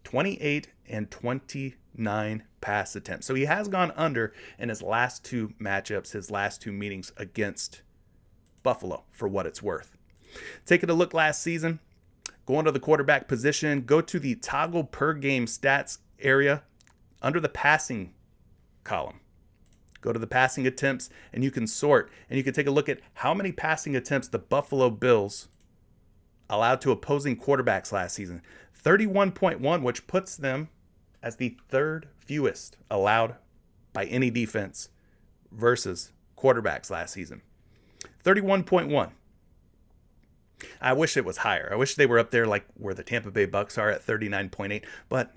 28 and 29 pass attempts. So he has gone under in his last 2 matchups, his last 2 meetings against Buffalo, for what it's worth. Taking a look last season, going to the quarterback position, go to the toggle per game stats area under the passing column. Go to the passing attempts, and you can sort, and you can take a look at how many passing attempts the Buffalo Bills allowed to opposing quarterbacks last season. 31.1, which puts them as the 3rd fewest allowed by any defense versus quarterbacks last season. 31.1. I wish it was higher. I wish they were up there like where the Tampa Bay Bucks are at 39.8, but,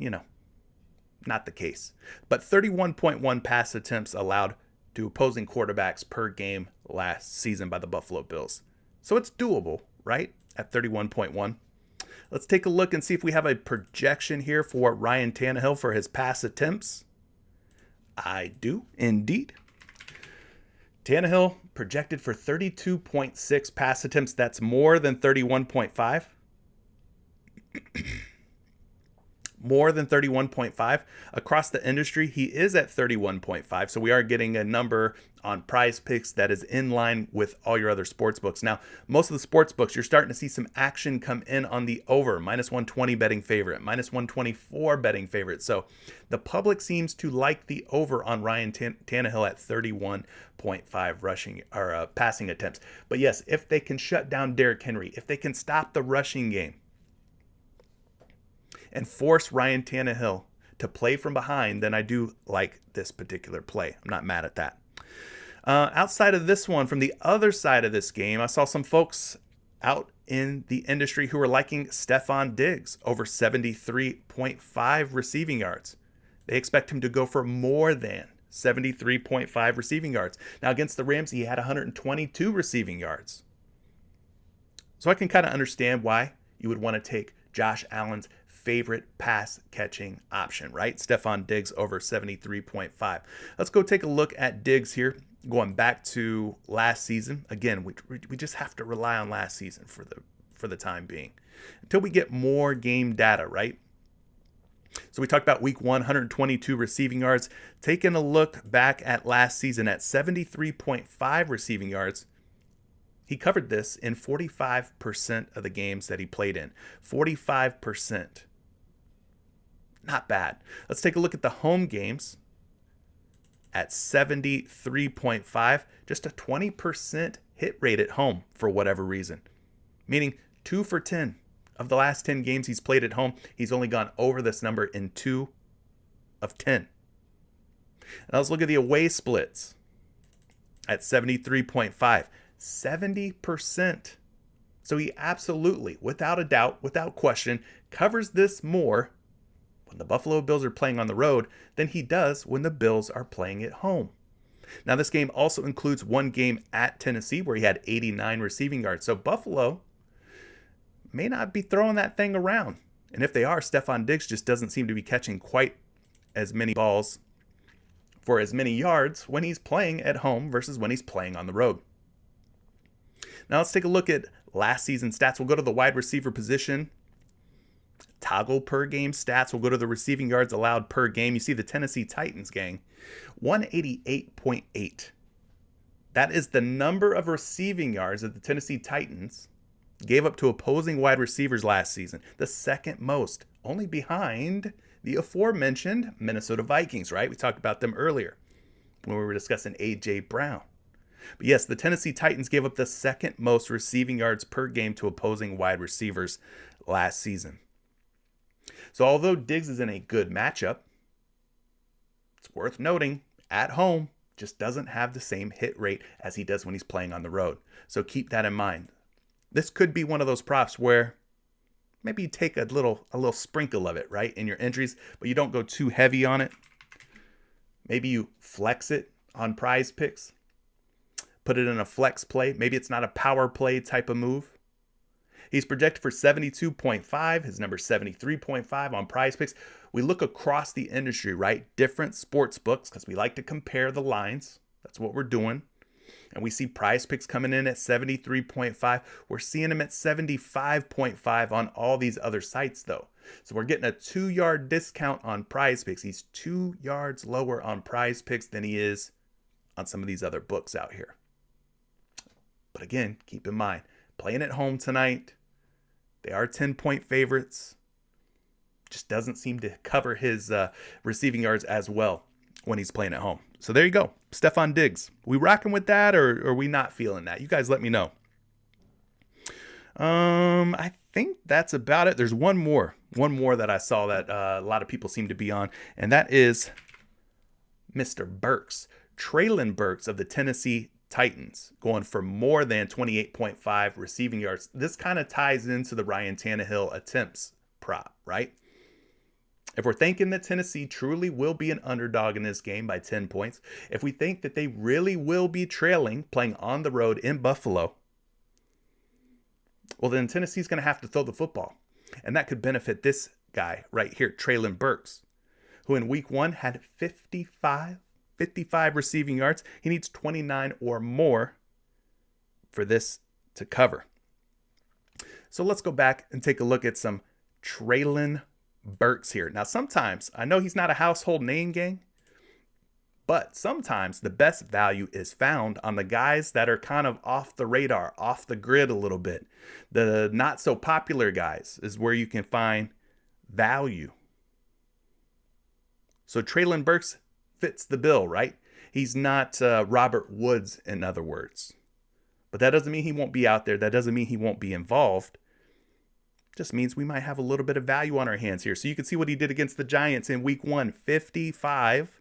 not the case. But 31.1 pass attempts allowed to opposing quarterbacks per game last season by the Buffalo Bills. So it's doable, right? At 31.1. Let's take a look and see if we have a projection here for Ryan Tannehill for his pass attempts. I do indeed. Tannehill projected for 32.6 pass attempts. That's more than 31.5. More than 31.5. Across the industry, he is at 31.5. So we are getting a number on PrizePicks that is in line with all your other sports books. Now, most of the sports books, you're starting to see some action come in on the over. Minus 120 betting favorite, minus 124 betting favorite. So the public seems to like the over on Ryan Tannehill at 31.5 rushing or passing attempts. But yes, if they can shut down Derrick Henry, if they can stop the rushing game, and force Ryan Tannehill to play from behind, then I do like this particular play. I'm not mad at that. Outside of this one, from the other side of this game, I saw some folks out in the industry who are liking Stefon Diggs over 73.5 receiving yards. They expect him to go for more than 73.5 receiving yards. Now, against the Rams, he had 122 receiving yards. So I can kind of understand why you would want to take Josh Allen's favorite pass catching option, right? Stefon Diggs over 73.5. Let's go take a look at Diggs here, going back to last season. Again, we just have to rely on last season for the time being until we get more game data, right? So we talked about week 1, 122 receiving yards. Taking a look back at last season at 73.5 receiving yards, he covered this in 45% of the games that he played in. 45%. Not bad. Let's take a look at the home games at 73.5. Just a 20% hit rate at home for whatever reason. Meaning 2 for 10. Of the last 10 games he's played at home, he's only gone over this number in 2 of 10. Now let's look at the away splits at 73.5. 70%. So he absolutely, without a doubt, without question, covers this more when the Buffalo Bills are playing on the road than he does when the Bills are playing at home. Now this game also includes one game at Tennessee where he had 89 receiving yards. So Buffalo may not be throwing that thing around. And if they are, Stefon Diggs just doesn't seem to be catching quite as many balls for as many yards when he's playing at home versus when he's playing on the road. Now let's take a look at last season's stats. We'll go to the wide receiver position. Toggle per game stats. We'll go to the receiving yards allowed per game. You see the Tennessee Titans, gang. 188.8. That is the number of receiving yards that the Tennessee Titans gave up to opposing wide receivers last season. The second most, only behind the aforementioned Minnesota Vikings, right? We talked about them earlier when we were discussing A.J. Brown. But yes, the Tennessee Titans gave up the second most receiving yards per game to opposing wide receivers last season. So although Diggs is in a good matchup, it's worth noting, at home, just doesn't have the same hit rate as he does when he's playing on the road. So keep that in mind. This could be one of those props where maybe you take a little sprinkle of it, right, in your entries, but you don't go too heavy on it. Maybe you flex it on PrizePicks. Put it in a flex play. Maybe it's not a power play type of move. He's projected for 72.5. His number 73.5 on PrizePicks. We look across the industry, right? Different sports books, because we like to compare the lines. That's what we're doing. And we see PrizePicks coming in at 73.5. We're seeing him at 75.5 on all these other sites, though. So we're getting a 2-yard discount on PrizePicks. He's 2 yards lower on PrizePicks than he is on some of these other books out here. But again, keep in mind, playing at home tonight, they are 10-point favorites. Just doesn't seem to cover his receiving yards as well when he's playing at home. So there you go. Stefon Diggs. We rocking with that, or are we not feeling that? You guys let me know. I think that's about it. There's one more that I saw that a lot of people seem to be on, and that is Mr. Burks. Treylon Burks of the Tennessee Titans going for more than 28.5 receiving yards. This kind of ties into the Ryan Tannehill attempts prop, right? If we're thinking that Tennessee truly will be an underdog in this game by 10 points, if we think that they really will be trailing, playing on the road in Buffalo, well, then Tennessee's going to have to throw the football. And that could benefit this guy right here, Treylon Burks, who in week 1 had 55 receiving yards. He needs 29 or more for this to cover. So let's go back and take a look at some Treylon Burks here. Now, sometimes, I know he's not a household name, gang, but sometimes the best value is found on the guys that are kind of off the radar, off the grid a little bit. The not so popular guys is where you can find value. So Treylon Burks fits the bill, right? He's not Robert Woods, in other words. But that doesn't mean he won't be out there. That doesn't mean he won't be involved. Just means we might have a little bit of value on our hands here. So you can see what he did against the Giants in week 1, 55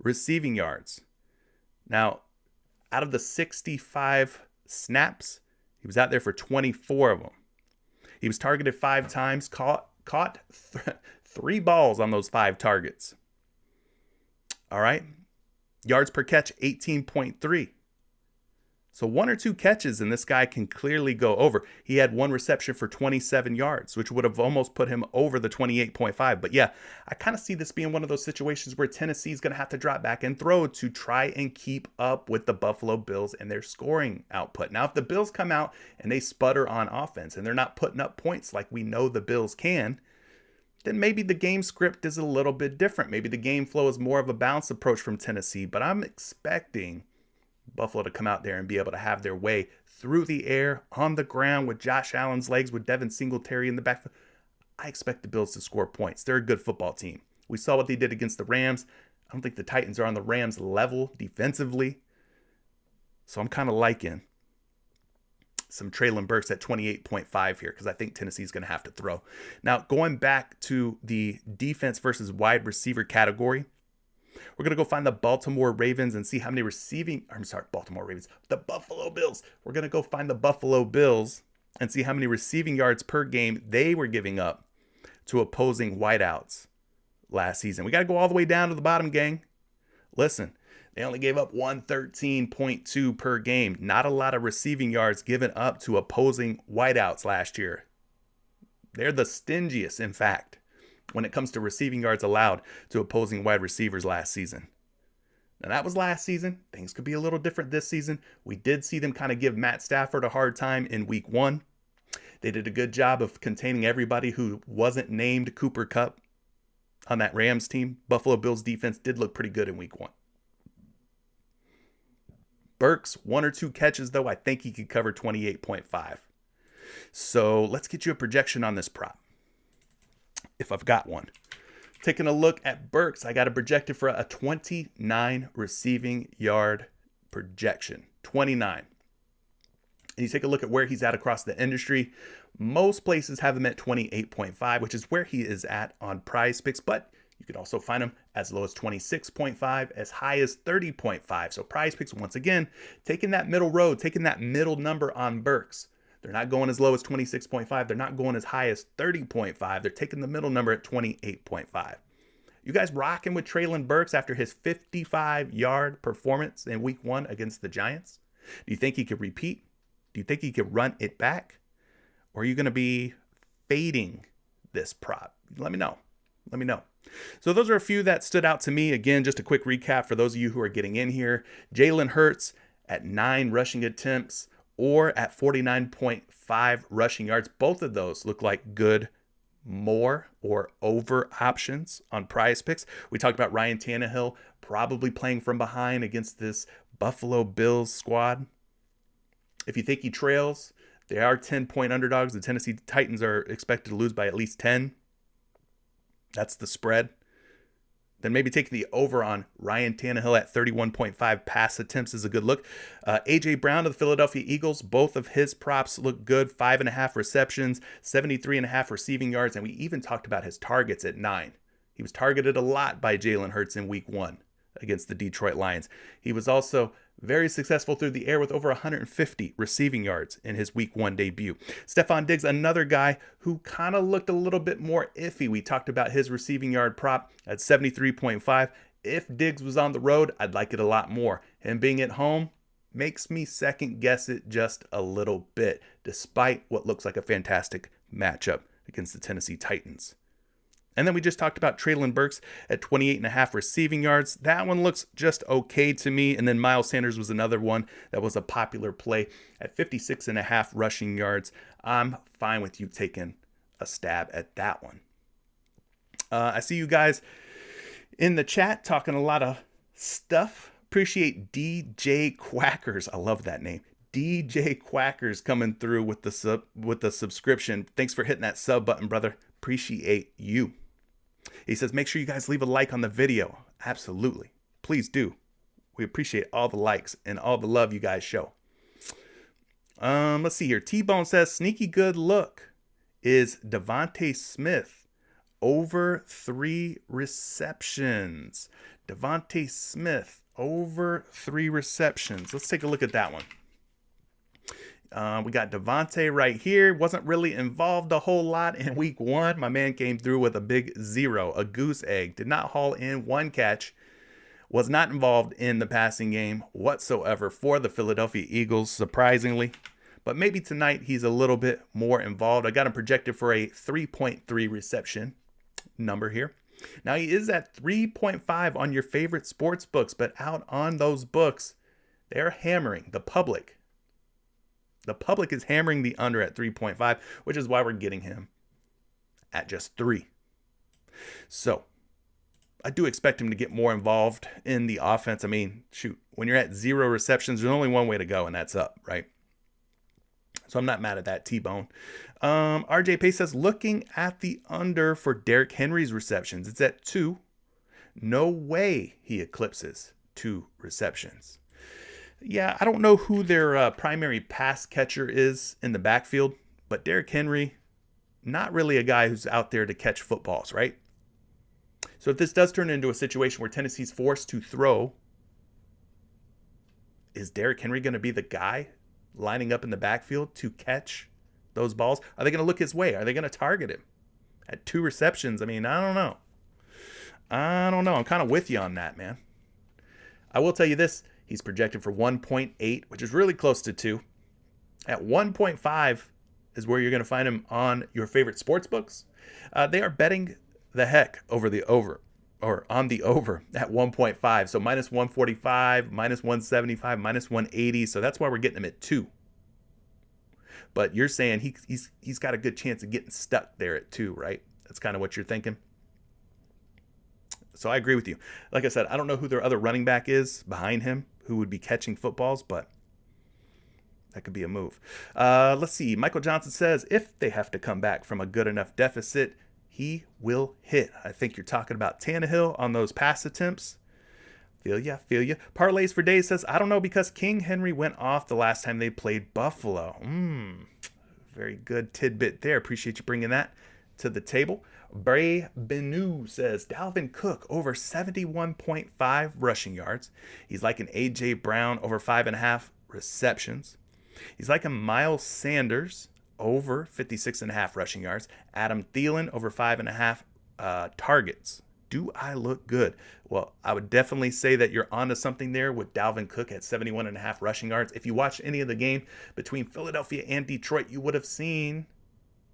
receiving yards. Now, out of the 65 snaps, he was out there for 24 of them. He was targeted 5 times, caught 3 balls on those 5 targets. All right. Yards per catch, 18.3. So one or two catches and this guy can clearly go over. He had one reception for 27 yards, which would have almost put him over the 28.5. But yeah, I kind of see this being one of those situations where Tennessee is going to have to drop back and throw to try and keep up with the Buffalo Bills and their scoring output. Now, if the Bills come out and they sputter on offense and they're not putting up points like we know the Bills can, then maybe the game script is a little bit different. Maybe the game flow is more of a balanced approach from Tennessee, but I'm expecting Buffalo to come out there and be able to have their way through the air, on the ground, with Josh Allen's legs, with Devin Singletary in the backfield. I expect the Bills to score points. They're a good football team. We saw what they did against the Rams. I don't think the Titans are on the Rams level defensively. So I'm kind of liking some Treylon Burks at 28.5 here because I think Tennessee's going to have to throw. Now, going back to the defense versus wide receiver category, we're going to go find the Baltimore Ravens and see how many the Buffalo Bills. We're going to go find the Buffalo Bills and see how many receiving yards per game they were giving up to opposing wideouts last season. We got to go all the way down to the bottom, gang. Listen, they only gave up 113.2 per game. Not a lot of receiving yards given up to opposing wideouts last year. They're the stingiest, in fact, when it comes to receiving yards allowed to opposing wide receivers last season. Now, that was last season. Things could be a little different this season. We did see them kind of give Matt Stafford a hard time in week 1. They did a good job of containing everybody who wasn't named Cooper Kupp on that Rams team. Buffalo Bills defense did look pretty good in week 1. Burks, 1 or 2 catches, though. I think he could cover 28.5. So let's get you a projection on this prop, if I've got one. Taking a look at Burks, I got it projected for a 29 receiving yard projection. 29. And you take a look at where he's at across the industry. Most places have him at 28.5, which is where he is at on PrizePicks, but you could also find him as low as 26.5, as high as 30.5. So PrizePicks, once again, taking that middle road, taking that middle number on Burks. They're not going as low as 26.5. They're not going as high as 30.5. They're taking the middle number at 28.5. You guys rocking with Treylon Burks after his 55-yard performance in week 1 against the Giants? Do you think he could repeat? Do you think he could run it back? Or are you going to be fading this prop? Let me know. Let me know. So those are a few that stood out to me. Again, just a quick recap for those of you who are getting in here. Jalen Hurts at 9 rushing attempts, or at 49.5 rushing yards. Both of those look like good more or over options on PrizePicks. We talked about Ryan Tannehill probably playing from behind against this Buffalo Bills squad. If you think he trails, they are 10-point underdogs. The Tennessee Titans are expected to lose by at least 10. That's the spread. Then maybe taking the over on Ryan Tannehill at 31.5 pass attempts is a good look. A.J. Brown of the Philadelphia Eagles, both of his props look good. 5.5 receptions, 73.5 receiving yards, and we even talked about his targets at 9. He was targeted a lot by Jalen Hurts in week 1 against the Detroit Lions. He was also very successful through the air with over 150 receiving yards in his week 1 debut. Stephon Diggs, another guy who kind of looked a little bit more iffy. We talked about his receiving yard prop at 73.5. If Diggs was on the road, I'd like it a lot more. Him being at home makes me second guess it just a little bit, despite what looks like a fantastic matchup against the Tennessee Titans. And then we just talked about Treylon Burks at 28.5 receiving yards. That one looks just okay to me. And then Miles Sanders was another one that was a popular play at 56.5 rushing yards. I'm fine with you taking a stab at that one. I see you guys in the chat talking a lot of stuff. Appreciate DJ Quackers. I love that name. DJ Quackers coming through with the subscription. Thanks for hitting that sub button, brother. Appreciate you. He says, make sure you guys leave a like on the video. Absolutely. Please do. We appreciate all the likes and all the love you guys show. Let's see here. T-Bone says, sneaky good look is Devontae Smith over 3 receptions. Devontae Smith over 3 receptions. Let's take a look at that one. We got Devontae right here. Wasn't really involved a whole lot in week 1. My man came through with a big 0, a goose egg. Did not haul in 1 catch, was not involved in the passing game whatsoever for the Philadelphia Eagles, surprisingly. But maybe tonight he's a little bit more involved. I got him projected for a 3.3 reception number here. Now he is at 3.5 on your favorite sports books, but out on those books, they're hammering the public. The public is hammering the under at 3.5, which is why we're getting him at just 3. So I do expect him to get more involved in the offense. I mean, shoot, when you're at 0 receptions, there's only one way to go, and that's up, right? So I'm not mad at that, T-Bone. RJ Pace says, looking at the under for Derrick Henry's receptions, it's at 2. No way he eclipses 2 receptions. Yeah, I don't know who their primary pass catcher is in the backfield, but Derrick Henry, not really a guy who's out there to catch footballs, right? So if this does turn into a situation where Tennessee's forced to throw, is Derrick Henry going to be the guy lining up in the backfield to catch those balls? Are they going to look his way? Are they going to target him at 2 receptions? I mean, I don't know. I'm kind of with you on that, man. I will tell you this. He's projected for 1.8, which is really close to 2. At 1.5 is where you're going to find him on your favorite sports books. They are betting the heck over the over, or on the over at 1.5. So minus 145, minus 175, minus 180. So that's why we're getting him at 2. But you're saying he's got a good chance of getting stuck there at 2, right? That's kind of what you're thinking. So I agree with you. Like I said, I don't know who their other running back is behind him who would be catching footballs, but that could be a move. Let's see. Michael Johnson says, if they have to come back from a good enough deficit, he will hit. I think you're talking about Tannehill on those pass attempts. Feel ya. Parlays for Days says, I don't know because King Henry went off the last time they played Buffalo. Very good tidbit there. Appreciate you bringing that to the table. Bray Benu says, Dalvin Cook over 71.5 rushing yards. He's like an A.J. Brown over 5.5 receptions. He's like a Miles Sanders over 56.5 rushing yards. Adam Thielen over 5.5 targets. Do I look good? Well, I would definitely say that you're onto something there with Dalvin Cook at 71.5 rushing yards. If you watched any of the game between Philadelphia and Detroit, you would have seen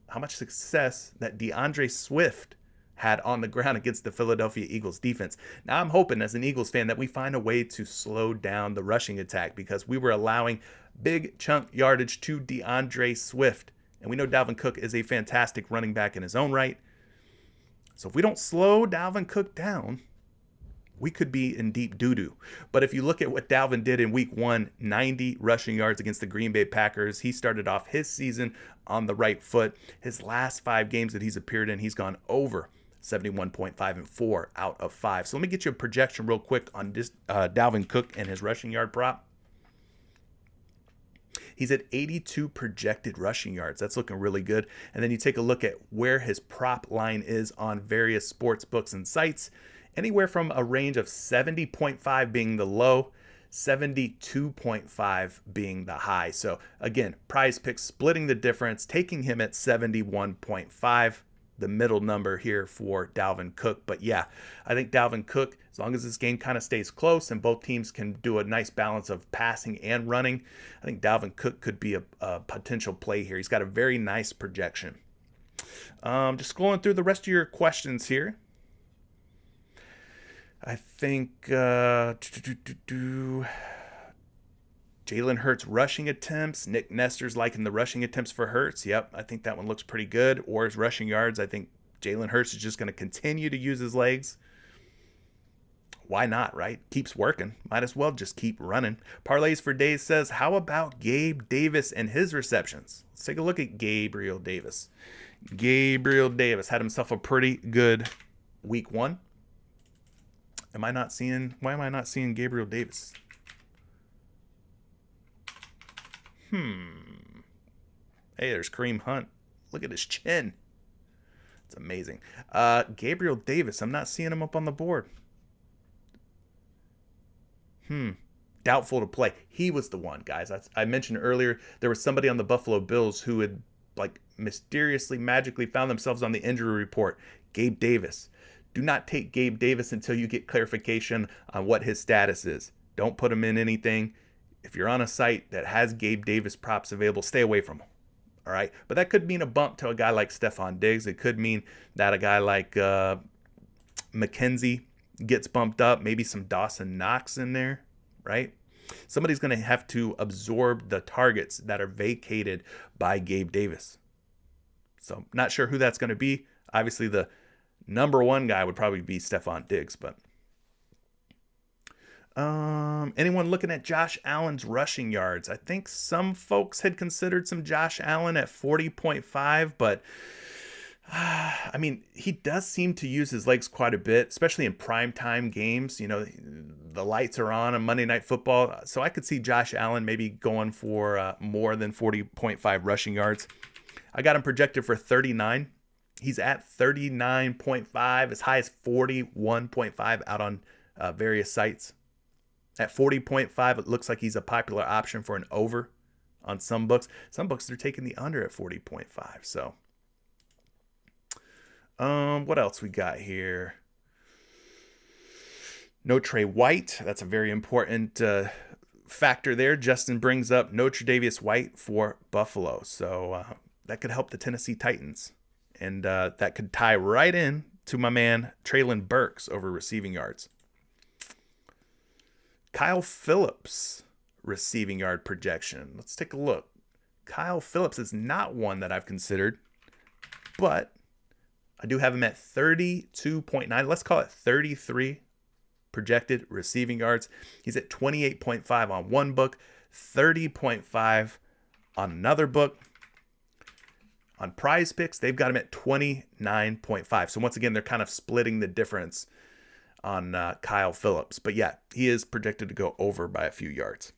how much success that DeAndre Swift had on the ground against the Philadelphia Eagles defense. Now, I'm hoping as an Eagles fan that we find a way to slow down the rushing attack because we were allowing big chunk yardage to DeAndre Swift. And we know Dalvin Cook is a fantastic running back in his own right. So if we don't slow Dalvin Cook down, we could be in deep doo-doo. But if you look at what Dalvin did in week 1, 90 rushing yards against the Green Bay Packers. He started off his season on the right foot. His last 5 games that he's appeared in, he's gone over 71.5 and 4 out of 5. So let me get you a projection real quick on this Dalvin Cook and his rushing yard prop. He's at 82 projected rushing yards. That's looking really good. And then you take a look at where his prop line is on various sports books and sites. Anywhere from a range of 70.5 being the low, 72.5 being the high. So again, PrizePicks splitting the difference, taking him at 71.5, the middle number here for Dalvin Cook. But yeah, I think Dalvin Cook, as long as this game kind of stays close and both teams can do a nice balance of passing and running, I think Dalvin Cook could be a potential play here. He's got a very nice projection. Just going through the rest of your questions here. I think Jalen Hurts rushing attempts. Nick Nestor's liking the rushing attempts for Hurts. Yep, I think that one looks pretty good. Or his rushing yards. I think Jalen Hurts is just going to continue to use his legs. Why not, right? Keeps working. Might as well just keep running. Parlays for Days says, how about Gabe Davis and his receptions? Let's take a look at Gabriel Davis. Gabriel Davis had himself a pretty good week 1. Why am I not seeing Gabriel Davis? Hey, there's Kareem Hunt. Look at his chin. It's amazing. Gabriel Davis, I'm not seeing him up on the board. Doubtful to play. He was the one, guys. I mentioned earlier there was somebody on the Buffalo Bills who had mysteriously, magically found themselves on the injury report. Gabe Davis. Do not take Gabe Davis until you get clarification on what his status is. Don't put him in anything. If you're on a site that has Gabe Davis props available, stay away from him. All right. But that could mean a bump to a guy like Stephon Diggs. It could mean that a guy like McKenzie gets bumped up. Maybe some Dawson Knox in there, right? Somebody's going to have to absorb the targets that are vacated by Gabe Davis. So not sure who that's going to be. Obviously, the number one guy would probably be Stephon Diggs, but anyone looking at Josh Allen's rushing yards? I think some folks had considered some Josh Allen at 40.5, but I mean, he does seem to use his legs quite a bit, especially in primetime games. You know, the lights are on Monday Night Football, so I could see Josh Allen maybe going for more than 40.5 rushing yards. I got him projected for 39. He's at 39.5, as high as 41.5 out on various sites. At 40.5, it looks like he's a popular option for an over on some books. Some books, they're taking the under at 40.5. So, what else we got here? No Trey White. That's a very important factor there. Justin brings up no Tre'Davious White for Buffalo. So, that could help the Tennessee Titans. And that could tie right in to my man Treylon Burks over receiving yards. Kyle Phillips receiving yard projection. Let's take a look. Kyle Phillips is not one that I've considered, but I do have him at 32.9. Let's call it 33 projected receiving yards. He's at 28.5 on one book, 30.5 on another book. On PrizePicks, they've got him at 29.5. So once again, they're kind of splitting the difference on Kyle Phillips. But yeah, he is projected to go over by a few yards.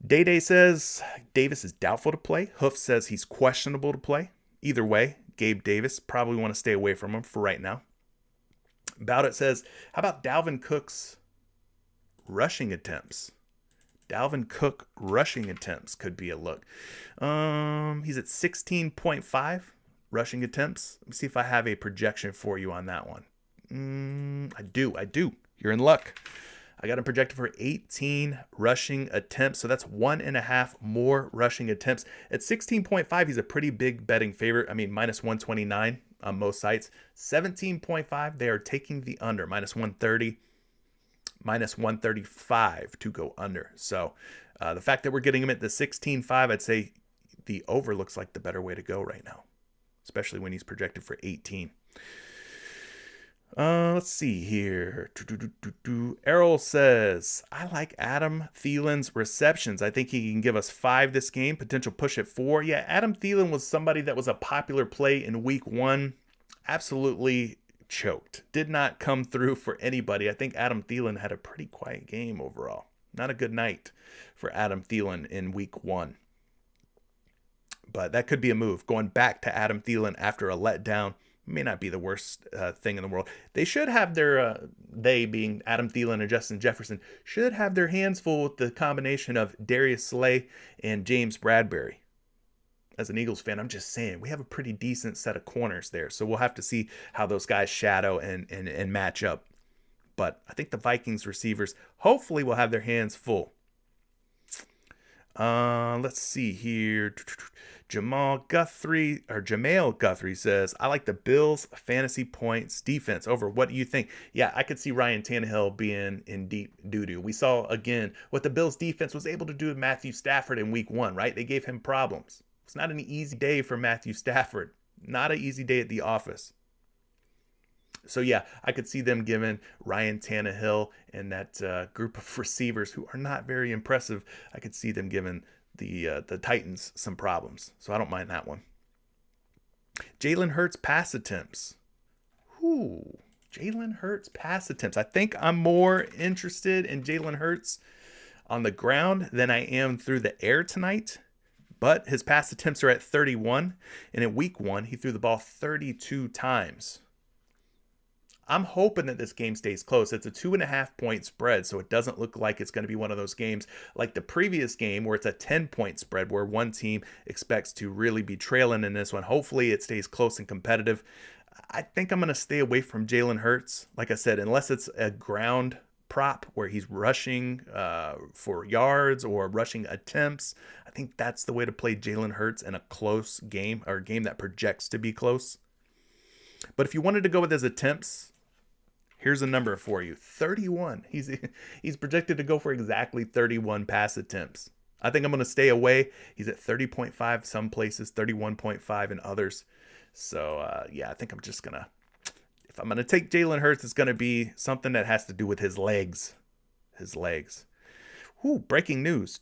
Day says Davis is doubtful to play. Hoof says he's questionable to play. Either way, Gabe Davis, probably want to stay away from him for right now. About It says, how about Dalvin Cook's rushing attempts? Dalvin Cook rushing attempts could be a look. He's at 16.5 rushing attempts. Let me see if I have a projection for you on that one. I do. You're in luck. I got him projected for 18 rushing attempts. So that's 1.5 more rushing attempts. At 16.5, he's a pretty big betting favorite. I mean, minus 129 on most sites. 17.5, they are taking the under. Minus 130. Minus 135 to go under. So the fact that we're getting him at the 16.5, I'd say the over looks like the better way to go right now, especially when he's projected for 18. Let's see here. Errol says, I like Adam Thielen's receptions. I think he can give us 5 this game, potential push at 4. Yeah, Adam Thielen was somebody that was a popular play in week 1. Absolutely choked. Did not come through for anybody. I think Adam Thielen had a pretty quiet game overall. Not a good night for Adam Thielen in week 1. But that could be a move. Going back to Adam Thielen after a letdown may not be the worst thing in the world. They should have their, they being Adam Thielen and Justin Jefferson, should have their hands full with the combination of Darius Slay and James Bradbury. As an Eagles fan, I'm just saying, we have a pretty decent set of corners there. So we'll have to see how those guys shadow and match up. But I think the Vikings receivers hopefully will have their hands full. Let's see here. Jamal Guthrie says, I like the Bills fantasy points defense over. What do you think? Yeah, I could see Ryan Tannehill being in deep doo-doo. We saw, again, what the Bills defense was able to do with Matthew Stafford in week 1, right? They gave him problems. It's not an easy day for Matthew Stafford. Not an easy day at the office. So, yeah, I could see them giving Ryan Tannehill and that group of receivers who are not very impressive, I could see them giving the Titans some problems. So I don't mind that one. Jalen Hurts pass attempts. Jalen Hurts pass attempts. I think I'm more interested in Jalen Hurts on the ground than I am through the air tonight. But his pass attempts are at 31. And in week 1, he threw the ball 32 times. I'm hoping that this game stays close. It's a 2.5 point spread, so it doesn't look like it's going to be one of those games like the previous game where it's a 10-point spread where one team expects to really be trailing in this one. Hopefully it stays close and competitive. I think I'm going to stay away from Jalen Hurts. Like I said, unless it's a ground prop where he's rushing for yards or rushing attempts. I think that's the way to play Jalen Hurts in a close game, or a game that projects to be close. But if you wanted to go with his attempts, here's a number for you: 31. He's projected to go for exactly 31 pass attempts. I think I'm going to stay away. He's at 30.5 some places, 31.5 in others. So yeah, I think I'm just gonna, if I'm going to take Jalen Hurts, it's going to be something that has to do with his legs. His legs. Ooh, breaking news.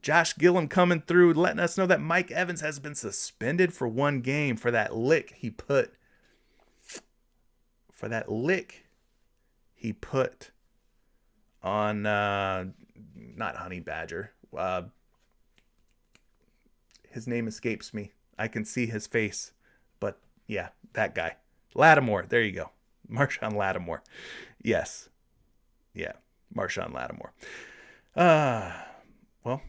Josh Gillum coming through, letting us know that Mike Evans has been suspended for 1 game for that lick he put. On, not Honey Badger. His name escapes me. I can see his face. But yeah, that guy. Lattimore. There you go. Marshawn Lattimore. Yes. Yeah. Marshawn Lattimore. Well,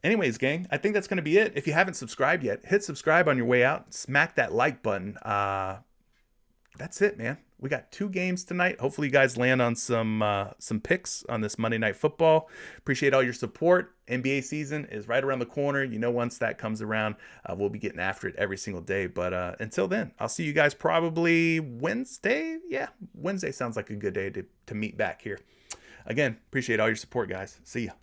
anyways, gang, I think that's going to be it. If you haven't subscribed yet, hit subscribe on your way out. Smack that like button. That's it, man. We got 2 games tonight. Hopefully you guys land on some picks on this Monday Night Football. Appreciate all your support. NBA season is right around the corner. You know, once that comes around, we'll be getting after it every single day. But until then, I'll see you guys probably Wednesday. Yeah, Wednesday sounds like a good day to meet back here. Again, appreciate all your support, guys. See ya.